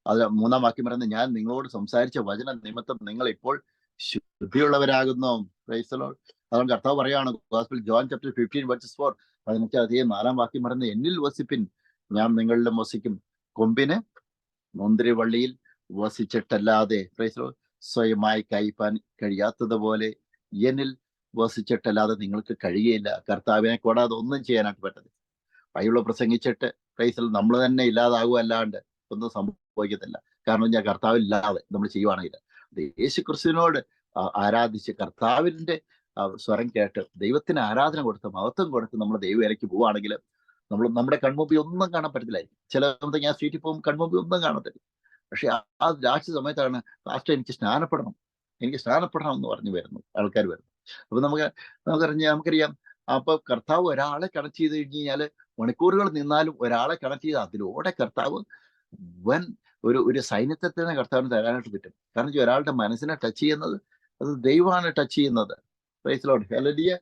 അത് 3 വാക്യം പറയുന്നത്, ഞാൻ നിങ്ങളോട് സംസാരിച്ച വചന നിമിത്തം നിങ്ങൾ ഇപ്പോൾ ശുദ്ധിയുള്ളവരാകുന്നു. Price the Lord. അതുകൊണ്ട് കർത്താവ് പറയാണ് ഗോസ്പൽ ജോൺ ചാപ്റ്റർ 15:4 15 വാക്യം പറയുന്നത്, എന്നിൽ വസിപ്പിൻ, ഞാൻ നിങ്ങളിലും വസിക്കും. കൊമ്പിന് മുന്തിരി വള്ളിയിൽ വസിച്ചിട്ടല്ലാതെ. Praise the Lord. സ്വയമായി കയ്പാൻ കഴിയാത്തതുപോലെ എന്നിൽ വസിച്ചിട്ടല്ലാതെ നിങ്ങൾക്ക് കഴിയുകയില്ല. കർത്താവിനെ കൂടാതെ ഒന്നും ചെയ്യാനായിട്ട് പറ്റത്തില്ല. ബൈബിള് പ്രസംഗിച്ചിട്ട് പ്രൈസിൽ നമ്മൾ തന്നെ ഇല്ലാതാകുക അല്ലാണ്ട് ഒന്നും സംഭവിക്കത്തില്ല. കാരണം ഞാൻ കർത്താവില്ലാതെ നമ്മൾ ചെയ്യുവാണെങ്കിൽ യേശു ക്രിസ്തുവിനോട് ആരാധിച്ച് കർത്താവിന്റെ സ്വരം കേട്ട് ദൈവത്തിന് ആരാധന കൊടുത്ത് മഹത്വം കൊടുത്ത് നമ്മൾ ദൈവവേലയ്ക്ക് പോവുകയാണെങ്കിൽ നമ്മുടെ കൺമുമ്പിൽ ഒന്നും കാണാൻ പറ്റത്തില്ലായിരിക്കും. ചില സമയത്ത് ഞാൻ സ്ട്രീറ്റിൽ പോകുമ്പോൾ കൺമുമ്പിൽ ഒന്നും കാണത്തില്ല. പക്ഷെ ആ ലാസ്റ്റ് സമയത്താണ് ലാസ്റ്റ് എനിക്ക് സ്നാനപ്പെടണം എന്ന് പറഞ്ഞു വരുന്നു ആൾക്കാർ വരുന്നു. അപ്പൊ നമുക്കറിയാം അപ്പൊ കർത്താവ് ഒരാളെ കണക്ട് ചെയ്ത് കഴിഞ്ഞ് കഴിഞ്ഞാൽ മണിക്കൂറുകൾ നിന്നാലും ഒരാളെ കണക്ട് ചെയ്ത് അതിലൂടെ കർത്താവ് വൻ ഒരു സൈന്യത്തെ തന്നെ കർത്താവിന് തരാനായിട്ട് പറ്റും. കാരണം ഒരാളുടെ മനസ്സിനെ ടച്ച് ചെയ്യുന്നത് അത് ദൈവമാണ് ടച്ച് ചെയ്യുന്നത്. ഹല്ലേലൂയ.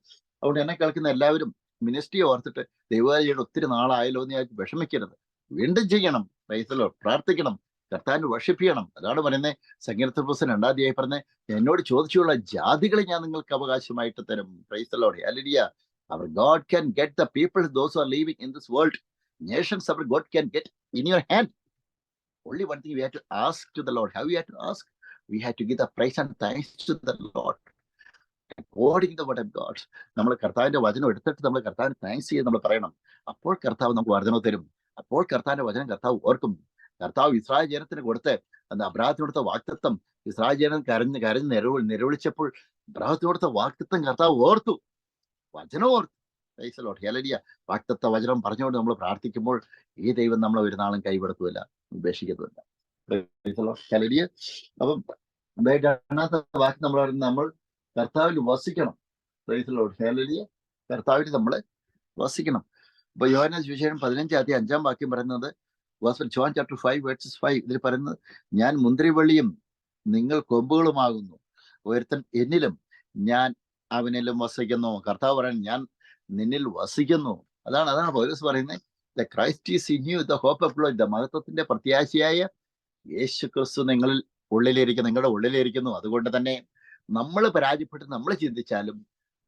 അതുകൊണ്ട് എന്നെ കേൾക്കുന്ന എല്ലാവരും മിനിസ്ട്രി ഓർത്തിട്ട് ദൈവകാരിയുടെ ഒത്തിരി നാളായല്ലോ എന്ന് ഞാൻ വിഷമിക്കരുത്. വീണ്ടും ചെയ്യണം. പ്രാർത്ഥിക്കണം, കർത്താവിനെ വർഷിപ്പ് ചെയ്യണം. അതാണ് പറയുന്നത് സങ്കീർത്തന പുസ്തകം 2-ാം അധ്യായം പറഞ്ഞത്, എന്നോട് ചോദിച്ചുള്ള ജാതികളെ ഞാൻ നിങ്ങൾക്ക് അവകാശമായിട്ട് തരും. Price the Lord. Hallelujah. Our God can get the people, those who are living in this world. Nations our God can get in your hand. Only one thing we have to ask to the Lord. How we have to ask? We have to give the praise and thanks to the Lord. According to the word of God. നമ്മൾ കർത്താവിന്റെ വചനം എടുത്തിട്ട് നമ്മൾ കർത്താവിന് thanks ചെയ്ത് നമ്മൾ പറയണം. അപ്പോൾ കർത്താവ് നമുക്ക് വർധന തരും. അപ്പോൾ കർത്താവിന്റെ വചനം കർത്താവ് ഓർക്കും. കർത്താവ് ഇസ്രായേൽ ജനത്തിന് കൊടുത്ത് അബ്രാഹത്തിന് കൊടുത്ത വാഗ്ദത്തം, ഇസ്രായേൽ ജനം കരഞ്ഞ് നിലവിളിച്ചപ്പോൾ അബ്രാഹത്തിന് കൊടുത്ത വാഗ്ദത്തം കർത്താവ് ഓർത്തു, വചനം ഓർത്തു. Price the Lord. ഹല്ലേലൂയ. വാഗ്ദത്ത വചനം പറഞ്ഞുകൊണ്ട് നമ്മൾ പ്രാർത്ഥിക്കുമ്പോൾ ഈ ദൈവം നമ്മളെ ഒരു നാളും കൈവിടത്തുമില്ല, ഉപേക്ഷിക്കത്തുമില്ല. Praise the Lord. ഹല്ലേലൂയ. അപ്പം രണ്ടാമത്തെ വാക്ക് നമ്മൾ പറയുന്നത് നമ്മൾ കർത്താവിൽ വസിക്കണം. Praise the Lord. ഹല്ലേലൂയ. കർത്താവിൽ നമ്മൾ വസിക്കണം. അപ്പൊ യോഹന്നാൻ സുവിശേഷം 15-ാം അധ്യായം 5-ാം വാക്യം പറയുന്നത്, John chapter 5 verses 5, ഇതിൽ പറയുന്നത്, ഞാൻ മുന്തിരിവള്ളിയും നിങ്ങൾ കൊമ്പുകളുമാകുന്നു, ഒരുത്തൻ എന്നിലും ഞാൻ അവനിലും വസിക്കുന്നു. കർത്താവ് പറയുന്നത് ഞാൻ നിന്നിൽ വസിക്കുന്നു. അതാണ് പൗലോസ് പറയുന്നത്, the Christ is in you, the hope of glory, the മഹത്വത്തിന്റെ പ്രത്യാശയായ യേശു ക്രിസ്തു നിങ്ങളുടെ ഉള്ളിലിരിക്കുന്നു. അതുകൊണ്ട് തന്നെ നമ്മൾ പരാജയപ്പെട്ട് നമ്മൾ ചിന്തിച്ചാലും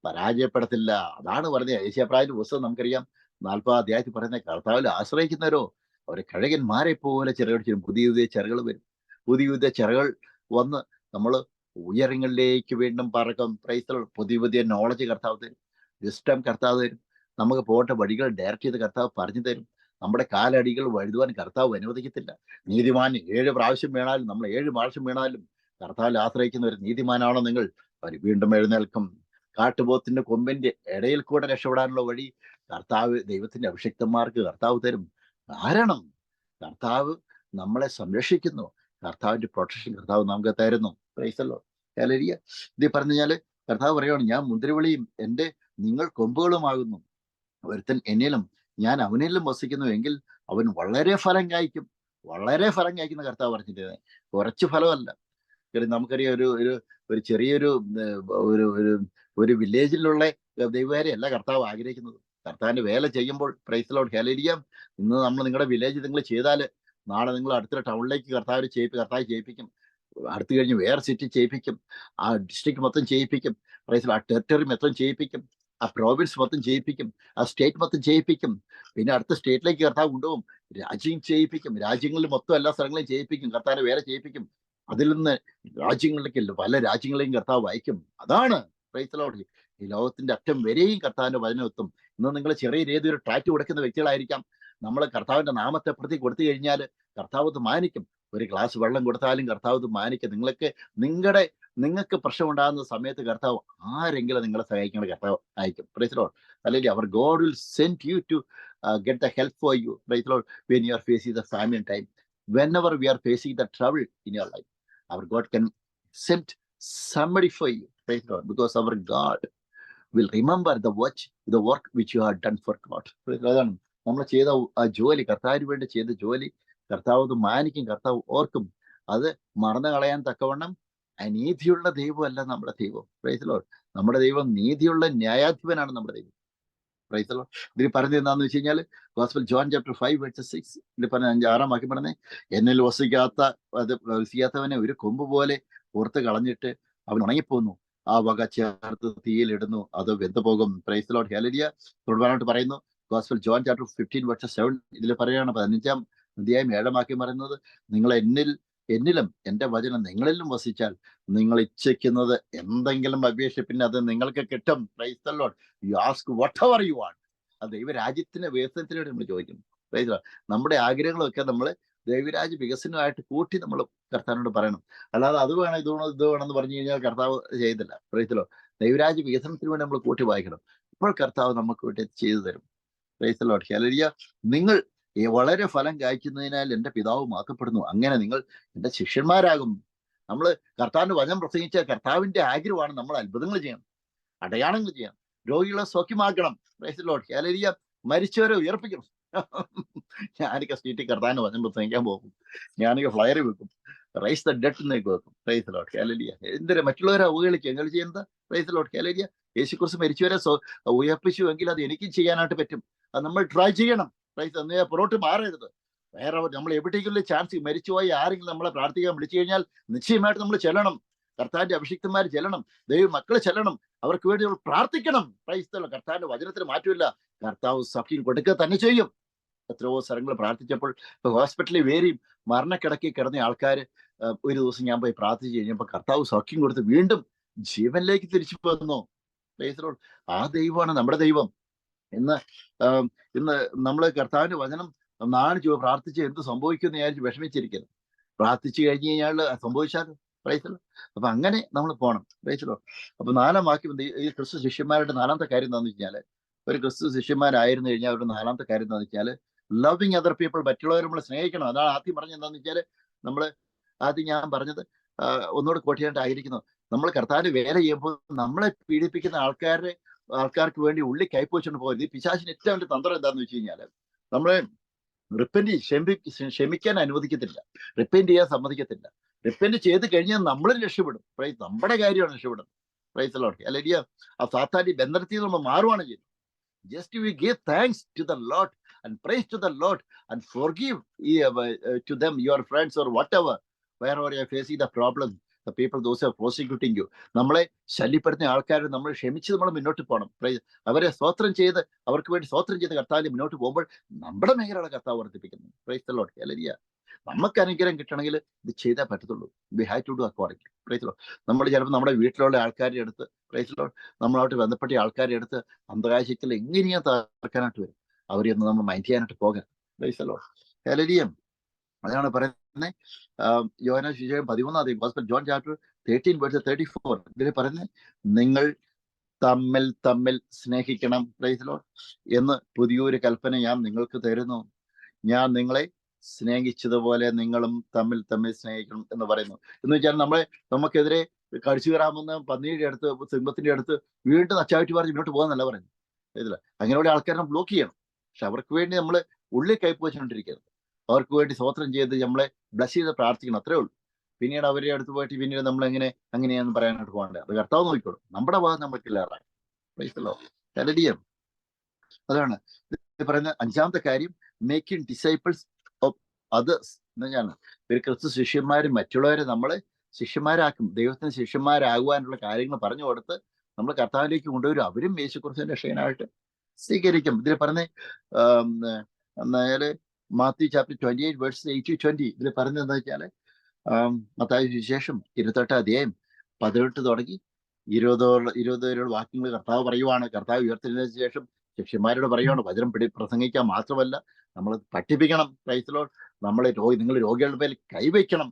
പരാജയപ്പെടത്തില്ല. അതാണ് പറഞ്ഞത്. യേശയ്യാപ്രവാചകന്റെ പുസ്തകം നമുക്കറിയാം 40-ാം അധ്യായത്തിൽ പറയുന്ന, കർത്താവിൽ ആശ്രയിക്കുന്നവരോ അവരെ കഴുകന്മാരെ പോലെ ചിറകടിച്ചും പുതിയ പുതിയ ചിറകൾ വരും. പുതിയ ചിറകൾ വന്ന് നമ്മൾ ഉയരങ്ങളിലേക്ക് വീണ്ടും പറക്കും. പ്രൈസ്. പുതിയ നോളജ് കർത്താവ് തരും, വിസ്ഡം കർത്താവ് തരും. നമുക്ക് പോകേണ്ട വഴികൾ ഡയറക്റ്റ് ചെയ്ത് കർത്താവ് പറഞ്ഞു തരും. നമ്മുടെ കാലടികൾ വഴുതുവാൻ കർത്താവ് അനുവദിക്കത്തില്ല. നീതിമാൻ 7 പ്രാവശ്യം വീണാലും, നമ്മൾ 7 പ്രാവശ്യം വീണാലും കർത്താവിൽ ആശ്രയിക്കുന്ന ഒരു നീതിമാനാണോ നിങ്ങൾ, അവർ വീണ്ടും എഴുന്നേൽക്കും. കാട്ടുപോത്തിന്റെ കൊമ്പിന്റെ ഇടയിൽ കൂടെ രക്ഷപ്പെടാനുള്ള വഴി കർത്താവ് ദൈവത്തിന്റെ അഭിഷിക്തന്മാർക്ക് കർത്താവ് തരും. കാരണം കർത്താവ് നമ്മളെ സംരക്ഷിക്കുന്നു. കർത്താവിന്റെ പ്രൊട്ടക്ഷൻ കർത്താവ് നമുക്ക് തരുന്നു. Price the Lord. ഹല്ലേലൂയ. ഇത് പറഞ്ഞു കഴിഞ്ഞാല് കർത്താവ് പറയുകയാണ്, ഞാൻ മുന്തിരിവള്ളിയും എൻ്റെ നിങ്ങൾ കൊമ്പുകളുമാകുന്നു, ഒരുത്തൻ എന്നിലും ഞാൻ അവനിലും വസിക്കുന്നു എങ്കിൽ അവൻ വളരെ ഫലം കായ്ക്കും. കർത്താവ് പറഞ്ഞിട്ട്, കുറച്ച് ഫലമല്ല. നമുക്കറിയാം ഒരു ചെറിയൊരു ഒരു വില്ലേജിലുള്ള ദൈവകാരെ അല്ല കർത്താവ് ആഗ്രഹിക്കുന്നത്. കർത്താവിന്റെ വേല ചെയ്യുമ്പോൾ, പ്രൈസ് ദി ലോർഡ്. ഹല്ലേലൂയ. ഇന്ന് നമ്മൾ നിങ്ങളുടെ വില്ലേജ് നിങ്ങൾ ചെയ്താൽ നാളെ നിങ്ങൾ അടുത്ത ടൗണിലേക്ക് കർത്താവ് ചെയ്യിപ്പിക്കും. അടുത്ത് കഴിഞ്ഞ് വേറെ സിറ്റി ചെയ്യിപ്പിക്കും. ആ ഡിസ്ട്രിക്ട് മൊത്തം ചെയ്യിപ്പിക്കും. പ്രൈസ്, ആ ടെറിട്ടറി മൊത്തം ചെയ്യിപ്പിക്കും. ആ പ്രോവിൻസ് മൊത്തം ചെയ്യിപ്പിക്കും. ആ സ്റ്റേറ്റ് മൊത്തം ചെയ്യിപ്പിക്കും. പിന്നെ അടുത്ത സ്റ്റേറ്റിലേക്ക് കർത്താവ് കൊണ്ടുപോകും. രാജ്യം ചെയ്യിപ്പിക്കും. രാജ്യങ്ങളിൽ മൊത്തം എല്ലാ സ്ഥലങ്ങളെയും ചെയ്യിപ്പിക്കും. കർത്താവിന്റെ വേല ചെയ്യിപ്പിക്കും. അതിൽ നിന്ന് രാജ്യങ്ങളിലേക്കല്ല, പല രാജ്യങ്ങളെയും കർത്താവ് വായിക്കും. അതാണ് പ്രൈസ് ദി ലോർഡ്. ഈ ലോകത്തിന്റെ അറ്റം വരെയും കർത്താവിന്റെ വചനം എത്തും. ഇന്ന് നിങ്ങൾ ചെറിയ രീതിയിൽ ഒരു ട്രാക്ട് കൊടുക്കുന്ന വ്യക്തികളായിരിക്കാം. നമ്മൾ കർത്താവിന്റെ നാമത്തെ പ്രതി കൊടുത്തു കഴിഞ്ഞാൽ കർത്താവ് അത് മാനിക്കും. ഒരു ഗ്ലാസ് വെള്ളം കൊടുത്താലും കർത്താവ് ഇത് മാനിക്കും. നിങ്ങൾക്ക് പ്രശ്നമുണ്ടാകുന്ന സമയത്ത് കർത്താവ് ആരെങ്കിലും നിങ്ങളെ സഹായിക്കുന്ന കർത്താവ് അയക്കും. Praise the Lord. അല്ലെങ്കിൽ അവർ God will send you to get the help for you. Praise the Lord. When you are facing the famine time, whenever we are facing the trouble in your life, our God can send somebody for you. Praise God. Because our God will remember the work which you have done for God. അതാണ് നമ്മൾ ചെയ്ത ആ ജോലി, കർത്താവിന് വേണ്ടി ചെയ്ത ജോലി കർത്താവ് അത് മാനിക്കും, കർത്താവ് ഓർക്കും. അത് മറന്നു കളയാൻ തക്കവണ്ണം അനീതിയുള്ള ദൈവമല്ല നമ്മുടെ ദൈവം. Price the Lord. നമ്മുടെ ദൈവം നീതിയുള്ള ന്യായാധിപനാണ് നമ്മുടെ ദൈവം. Price the Lord. ഇതിൽ പറഞ്ഞത് എന്താണെന്ന് വെച്ച് കഴിഞ്ഞാൽ, ഗോസ്പൽ ജോൺ ചാപ്റ്റർ 5 verses 6 ഇതിൽ പറഞ്ഞ 6-ാം വാക്യം പറഞ്ഞേ, എന്നിൽ വസിക്കാത്തവനെ ഒരു കൊമ്പ് പോലെ പുറത്ത് കളഞ്ഞിട്ട് അവൻ ഉണങ്ങിപ്പോന്നു, ആ വക ചേർത്ത് തീയിലിടുന്നു, അത് വെന്തു പോകും. Price the Lord. ഹല്ലേലൂയ. തുടർന്ന് പറയുന്നു, ഗോസ്പൽ ജോൺ ചാപ്റ്റർ 15 verses 7 ഇതിൽ പറയുകയാണ്, 15-ാം അധ്യായം 7-ാം വാക്യം പറയുന്നത്, നിങ്ങൾ എന്നിൽ എന്നിലും എൻ്റെ വചനം നിങ്ങളിലും വസിച്ചാൽ നിങ്ങൾ ഇച്ഛിക്കുന്നത് എന്തെങ്കിലും അപേക്ഷിച്ച് അത് നിങ്ങൾക്ക് കിട്ടും. Price the Lord. You ask what ever you want. അത് ദൈവരാജ്യത്തിന്റെ വികസനത്തിന് വേണ്ടി നമ്മൾ ചോദിക്കുന്നു. Price the Lord. നമ്മുടെ ആഗ്രഹങ്ങളൊക്കെ നമ്മൾ ദൈവരാജ്യ വികസനമായിട്ട് കൂട്ടി നമ്മൾ കർത്താവിനോട് പറയണം. അല്ലാതെ അത് വേണം ഇത് വേണം ഇത് വേണമെന്ന് പറഞ്ഞു കഴിഞ്ഞാൽ കർത്താവ് ചെയ്തില്ല. Praise the Lord. ദൈവരാജ്യ വികസനത്തിന് വേണ്ടി നമ്മൾ കൂട്ടി വായിക്കണം. ഇപ്പോൾ കർത്താവ് നമുക്ക് വേണ്ടി ചെയ്തു തരും. Price the Lord. ഹല്ലേലൂയ. നിങ്ങൾ വളരെ ഫലം കായ്ക്കുന്നതിനാൽ എൻ്റെ പിതാവ് മാറ്റപ്പെടുന്നു. അങ്ങനെ നിങ്ങൾ എൻ്റെ ശിഷ്യന്മാരാകും. നമ്മൾ കർത്താവിന്റെ വചനം പ്രസംഗിച്ച കർത്താവിന്റെ ആഗ്രഹമാണ് നമ്മൾ അത്ഭുതങ്ങൾ ചെയ്യണം, അടയാളങ്ങൾ ചെയ്യണം, രോഗികളെ സൗഖ്യമാക്കണം. Praise the Lord. ഹല്ലേലൂയ. മരിച്ചവരെ ഉയർപ്പിക്കണം. ഞാനൊക്കെ സ്ട്രീറ്റിൽ കർത്താവിന്റെ വചനം പ്രസംഗിക്കാൻ പോകും. ഞാനൊക്കെ ഫ്ലയർ വെക്കും, റൈസ് ദ ഡെഡ് എന്നൊക്കെ വെക്കും. Price the Lord. ഹല്ലേലൂയ. എന്തിനാ മറ്റുള്ളവരെ അവഹേളിക്കുക? എങ്ങനെ ചെയ്യുന്നത്? Price the Lord. ഹല്ലേലൂയ. യേശുക്രിസ്തു മരിച്ചവരെ ഉയർപ്പിച്ചു എങ്കിൽ അത് എനിക്കും ചെയ്യാനായിട്ട് പറ്റും. അത് നമ്മൾ ട്രൈ ചെയ്യണം. പ്രൈസ്. എന്നേ പുറോട്ട് മാറരുത്. വേറെ നമ്മൾ എവിടേക്കുള്ള ചാൻസ് മരിച്ചുപോയി ആരെങ്കിലും നമ്മളെ പ്രാർത്ഥിക്കാൻ വിളിച്ചു കഴിഞ്ഞാൽ നിശ്ചയമായിട്ട് നമ്മൾ ചെല്ലണം. കർത്താവിന്റെ അഭിഷിക്തന്മാർ ചെല്ലണം, ദൈവ മക്കള് ചെല്ലണം, അവർക്ക് വേണ്ടി നമ്മൾ പ്രാർത്ഥിക്കണം. Price the Lord. കർത്താവിന്റെ വചനത്തിന് മാറ്റമില്ല. കർത്താവ് സൗഖ്യം കൊടുക്കുക തന്നെ ചെയ്യും. എത്രയോ സ്ഥലങ്ങൾ പ്രാർത്ഥിച്ചപ്പോൾ ഹോസ്പിറ്റലിൽ വേരെയും മരണക്കിടക്കി കിടന്ന ആൾക്കാർ ഒരു ദിവസം ഞാൻ പോയി പ്രാർത്ഥിച്ചു കഴിഞ്ഞപ്പോൾ കർത്താവ് സൗഖ്യം കൊടുത്ത് വീണ്ടും ജീവനിലേക്ക് തിരിച്ചു വന്നു. Price the Lord. ആ ദൈവമാണ് നമ്മുടെ ദൈവം. ഇന്ന് ഇന്ന് നമ്മൾ കർത്താവിന്റെ വചനം പ്രാർത്ഥിച്ച് എന്ത് സംഭവിക്കുമെന്ന് വിചാരിച്ച് വിഷമിച്ചിരിക്കുന്നു. പ്രാർത്ഥിച്ചു കഴിഞ്ഞ് കഴിഞ്ഞാൽ സംഭവിച്ചാൽ. Price the Lord. അപ്പൊ അങ്ങനെ നമ്മൾ പോകണം. Price the Lord. അപ്പൊ 4-ാം വാക്യം ഈ ക്രിസ്തു ശിഷ്യന്മാരുടെ 4-ാമത്തെ കാര്യം എന്താണെന്ന് വെച്ചാൽ, ഒരു ക്രിസ്തു ശിഷ്യന്മാരായിരുന്നു കഴിഞ്ഞാൽ അവരുടെ 4-ാമത്തെ കാര്യം എന്താണെന്ന് വെച്ചാൽ ലവിങ് അതർ പീപ്പിൾ. മറ്റുള്ളവരെ നമ്മൾ സ്നേഹിക്കണം. അതാണ് ആദ്യം പറഞ്ഞത്. എന്താണെന്ന് വെച്ചാൽ നമ്മൾ ആദ്യം ഞാൻ പറഞ്ഞത് ഒന്നുകൂടെ കോട്ട് ചെയ്യാനായിട്ട് ആയിരിക്കുന്നു. നമ്മൾ കർത്താവിന്റെ വേല ചെയ്യുമ്പോൾ നമ്മളെ പീഡിപ്പിക്കുന്ന ആൾക്കാർക്ക് വേണ്ടി ഉള്ളി കൈപ്പോച്ചുകൊണ്ട് പോകരുത്. ഈ പിശാചിന് ഏറ്റവും വലിയ തന്ത്രം എന്താണെന്ന് വെച്ച് കഴിഞ്ഞാൽ നമ്മളെ ക്ഷമിക്കാൻ അനുവദിക്കത്തില്ല, റിപ്പൻറ്റ് ചെയ്യാൻ സമ്മതിക്കത്തില്ല. റിപ്പൻറ്റ് ചെയ്ത് കഴിഞ്ഞാൽ നമ്മൾ രക്ഷപ്പെടും. പ്രൈസ്. നമ്മുടെ കാര്യമാണ് രക്ഷപ്പെടുന്നത്. Praise the Lord. ഹല്ലേലൂയ. ആ സാത്താന്റെ ബന്ധനത്തിൽ നമ്മൾ മാറുവാണ് ചെയ്യുന്നത്. Just we give thanks to the Lord and praise to the Lord and forgive to them, your friends or whatever, wherever you are facing the problem, the people those who are persecuting you. നമ്മളെ ശല്യപ്പെടുത്തുന്ന ആൾക്കാരെ നമ്മൾ ക്ഷമിച്ച് നമ്മൾ മുന്നോട്ട് പോകണം. അവരെ സ്തോത്രം ചെയ്ത് അവർക്ക് വേണ്ടി സ്തോത്രം ചെയ്ത് കർത്താവിൽ മുന്നോട്ട് പോകുമ്പോൾ നമ്മുടെ മേഖലകളെ കർത്താവ് വർദ്ധിപ്പിക്കുന്നു. Praise the Lord. ഹല്ലേലൂയ. നമുക്ക് അനുഗ്രഹം കിട്ടണമെങ്കിൽ ഇത് ചെയ്തേ പറ്റത്തുള്ളൂ. We have to do according. Praise the Lord. നമ്മൾ ചിലപ്പോൾ നമ്മുടെ വീട്ടിലുള്ള ആൾക്കാരുടെ അടുത്ത്, പ്രൈസ് ദി ലോർഡ്, നമ്മളായിട്ട് ബന്ധപ്പെട്ട ആൾക്കാരുടെ അടുത്ത് അന്ധകാശത്തിൽ എങ്ങനെയാ തകർക്കാനായിട്ട് വരും. അവരെയൊന്നും നമ്മൾ മൈൻഡ് ചെയ്യാനായിട്ട് പോകാം. Price the Lord. ഹല്ലേലൂയ. അതാണ് പറയുന്നത് യോഹന്നാൻ സുവിശേഷം 13-ാം ഗോസ്പൽ ജോൺ ചാപ്റ്റർ 13:34. ഇതിൽ പറയുന്നത് നിങ്ങൾ തമ്മിൽ തമ്മിൽ സ്നേഹിക്കണം. Price the Lord. എന്ന് പുതിയൊരു കൽപ്പന ഞാൻ നിങ്ങൾക്ക് തരുന്നു. ഞാൻ നിങ്ങളെ സ്നേഹിച്ചതുപോലെ നിങ്ങളും തമ്മിൽ തമ്മിൽ സ്നേഹിക്കണം എന്ന് പറയുന്നു. എന്ന് വെച്ചാൽ നമുക്കെതിരെ കടിച്ചു കയറാമെന്ന് പന്നിയുടെ അടുത്ത് സിംഹത്തിന്റെ അടുത്ത് വീണ്ടും അച്ചാവിറ്റി പറഞ്ഞ് മുന്നോട്ട് പോകാന്നല്ല പറയുന്നത്. ഇതില്ല. അങ്ങനെയുള്ള ആൾക്കാരെ ബ്ലോക്ക് ചെയ്യണം. പക്ഷെ അവർക്ക് വേണ്ടി നമ്മൾ ഉള്ളിൽ കയ്പ് വെച്ചുകൊണ്ടിരിക്കരുത്. അവർക്ക് വേണ്ടി സ്തോത്രം ചെയ്ത് നമ്മളെ ബ്ലസ് ചെയ്ത് പ്രാർത്ഥിക്കണം. അത്രേ ഉള്ളൂ. പിന്നീട് അവരെ അടുത്ത് പോയിട്ട് പിന്നീട് നമ്മൾ അങ്ങനെയാന്ന് പറയാനായിട്ട് പോകണ്ടേ. അത് കർത്താവ് നോക്കിക്കോളും. നമ്മുടെ ഭാഗം നമുക്ക് ഇല്ലാതായി. Price the Lord. ഹല്ലേലൂയ. അതാണ് പറയുന്ന 5-ാമത്തെ കാര്യം, മേക്കിംഗ് ഡിസൈപ്പിൾസ് ഓഫ് അതേഴ്സ്. എന്നാണ് ഒരു ക്രിസ്തു ശിഷ്യന്മാരും മറ്റുള്ളവരെ നമ്മളെ ശിഷ്യന്മാരാക്കും. ദൈവത്തിന് ശിഷ്യന്മാരാകുവാനുള്ള കാര്യങ്ങൾ പറഞ്ഞു കൊടുത്ത് നമ്മൾ കർത്താവിലേക്ക് കൊണ്ടുവരും. അവരും യേശുക്രിസ്തുവിന്റെ രക്ഷകനായിട്ട് സ്വീകരിക്കും. ഇതിൽ പറഞ്ഞ മാത്യു ചാപ്റ്റർ 28:8-20 ഇതിൽ പറഞ്ഞത് എന്താ വെച്ചാല് മത്തായി സുവിശേഷം 28-ാം അധ്യായം 18 തുടങ്ങി 20 വരെയുള്ള വാക്യങ്ങൾ കർത്താവ് പറയുവാണ്. കർത്താവ് ഉയർത്തതിനു ശേഷം ശിഷ്യന്മാരോട് പറയുവാണ്, വചനം പ്രസംഗിക്കാൻ മാത്രമല്ല നമ്മൾ പഠിപ്പിക്കണം. Price the Lord. നിങ്ങൾ രോഗികളുടെ മേൽ കൈവയ്ക്കണം,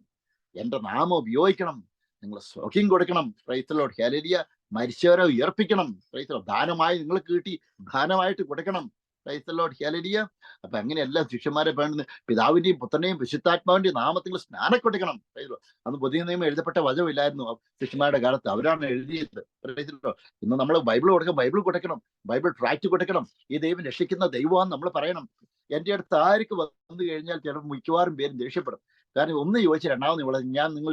എന്റെ നാമം ഉപയോഗിക്കണം, നിങ്ങൾ സൗഖ്യം കൊടുക്കണം. Price the Lord. ഹല്ലേലൂയ. മരിച്ചവരെ ഉയർപ്പിക്കണം. Price the Lord. ദാനമായി നിങ്ങൾ കിട്ടി ദാനമായിട്ട് കൊടുക്കണം. Price the Lord. ഹല്ലേലൂയ. അപ്പൊ അങ്ങനെ എല്ലാ ശിഷ്യന്മാരെ വേണ്ടുന്ന പിതാവിന്റെയും പുത്രനെയും വിശുദ്ധാത്മാവിന്റെയും നാമത്തിൽ സ്നാനം കൊടുക്കണം. Price the Lord. അന്ന് പുതിയ നിയമം എഴുതപ്പെട്ട വചനമില്ലായിരുന്നു ശിഷ്യന്മാരുടെ കാലത്ത്. അവരാണ് എഴുതിയത്. Price the Lord. ഇന്ന് നമ്മൾ ബൈബിൾ കൊടുക്കണം, ബൈബിൾ ട്രാക്റ്റ് കൊടുക്കണം. ഈ ദൈവം രക്ഷിക്കുന്ന ദൈവമാണെന്ന് നമ്മൾ പറയണം. എൻ്റെ അടുത്ത് ആർക്ക് വന്നു കഴിഞ്ഞാൽ ചിലപ്പോൾ മിക്കവാറും പേരും ദേഷ്യപ്പെടും. കാരണം ഒന്ന് ചോദിച്ചാൽ രണ്ടാമത് നിങ്ങൾ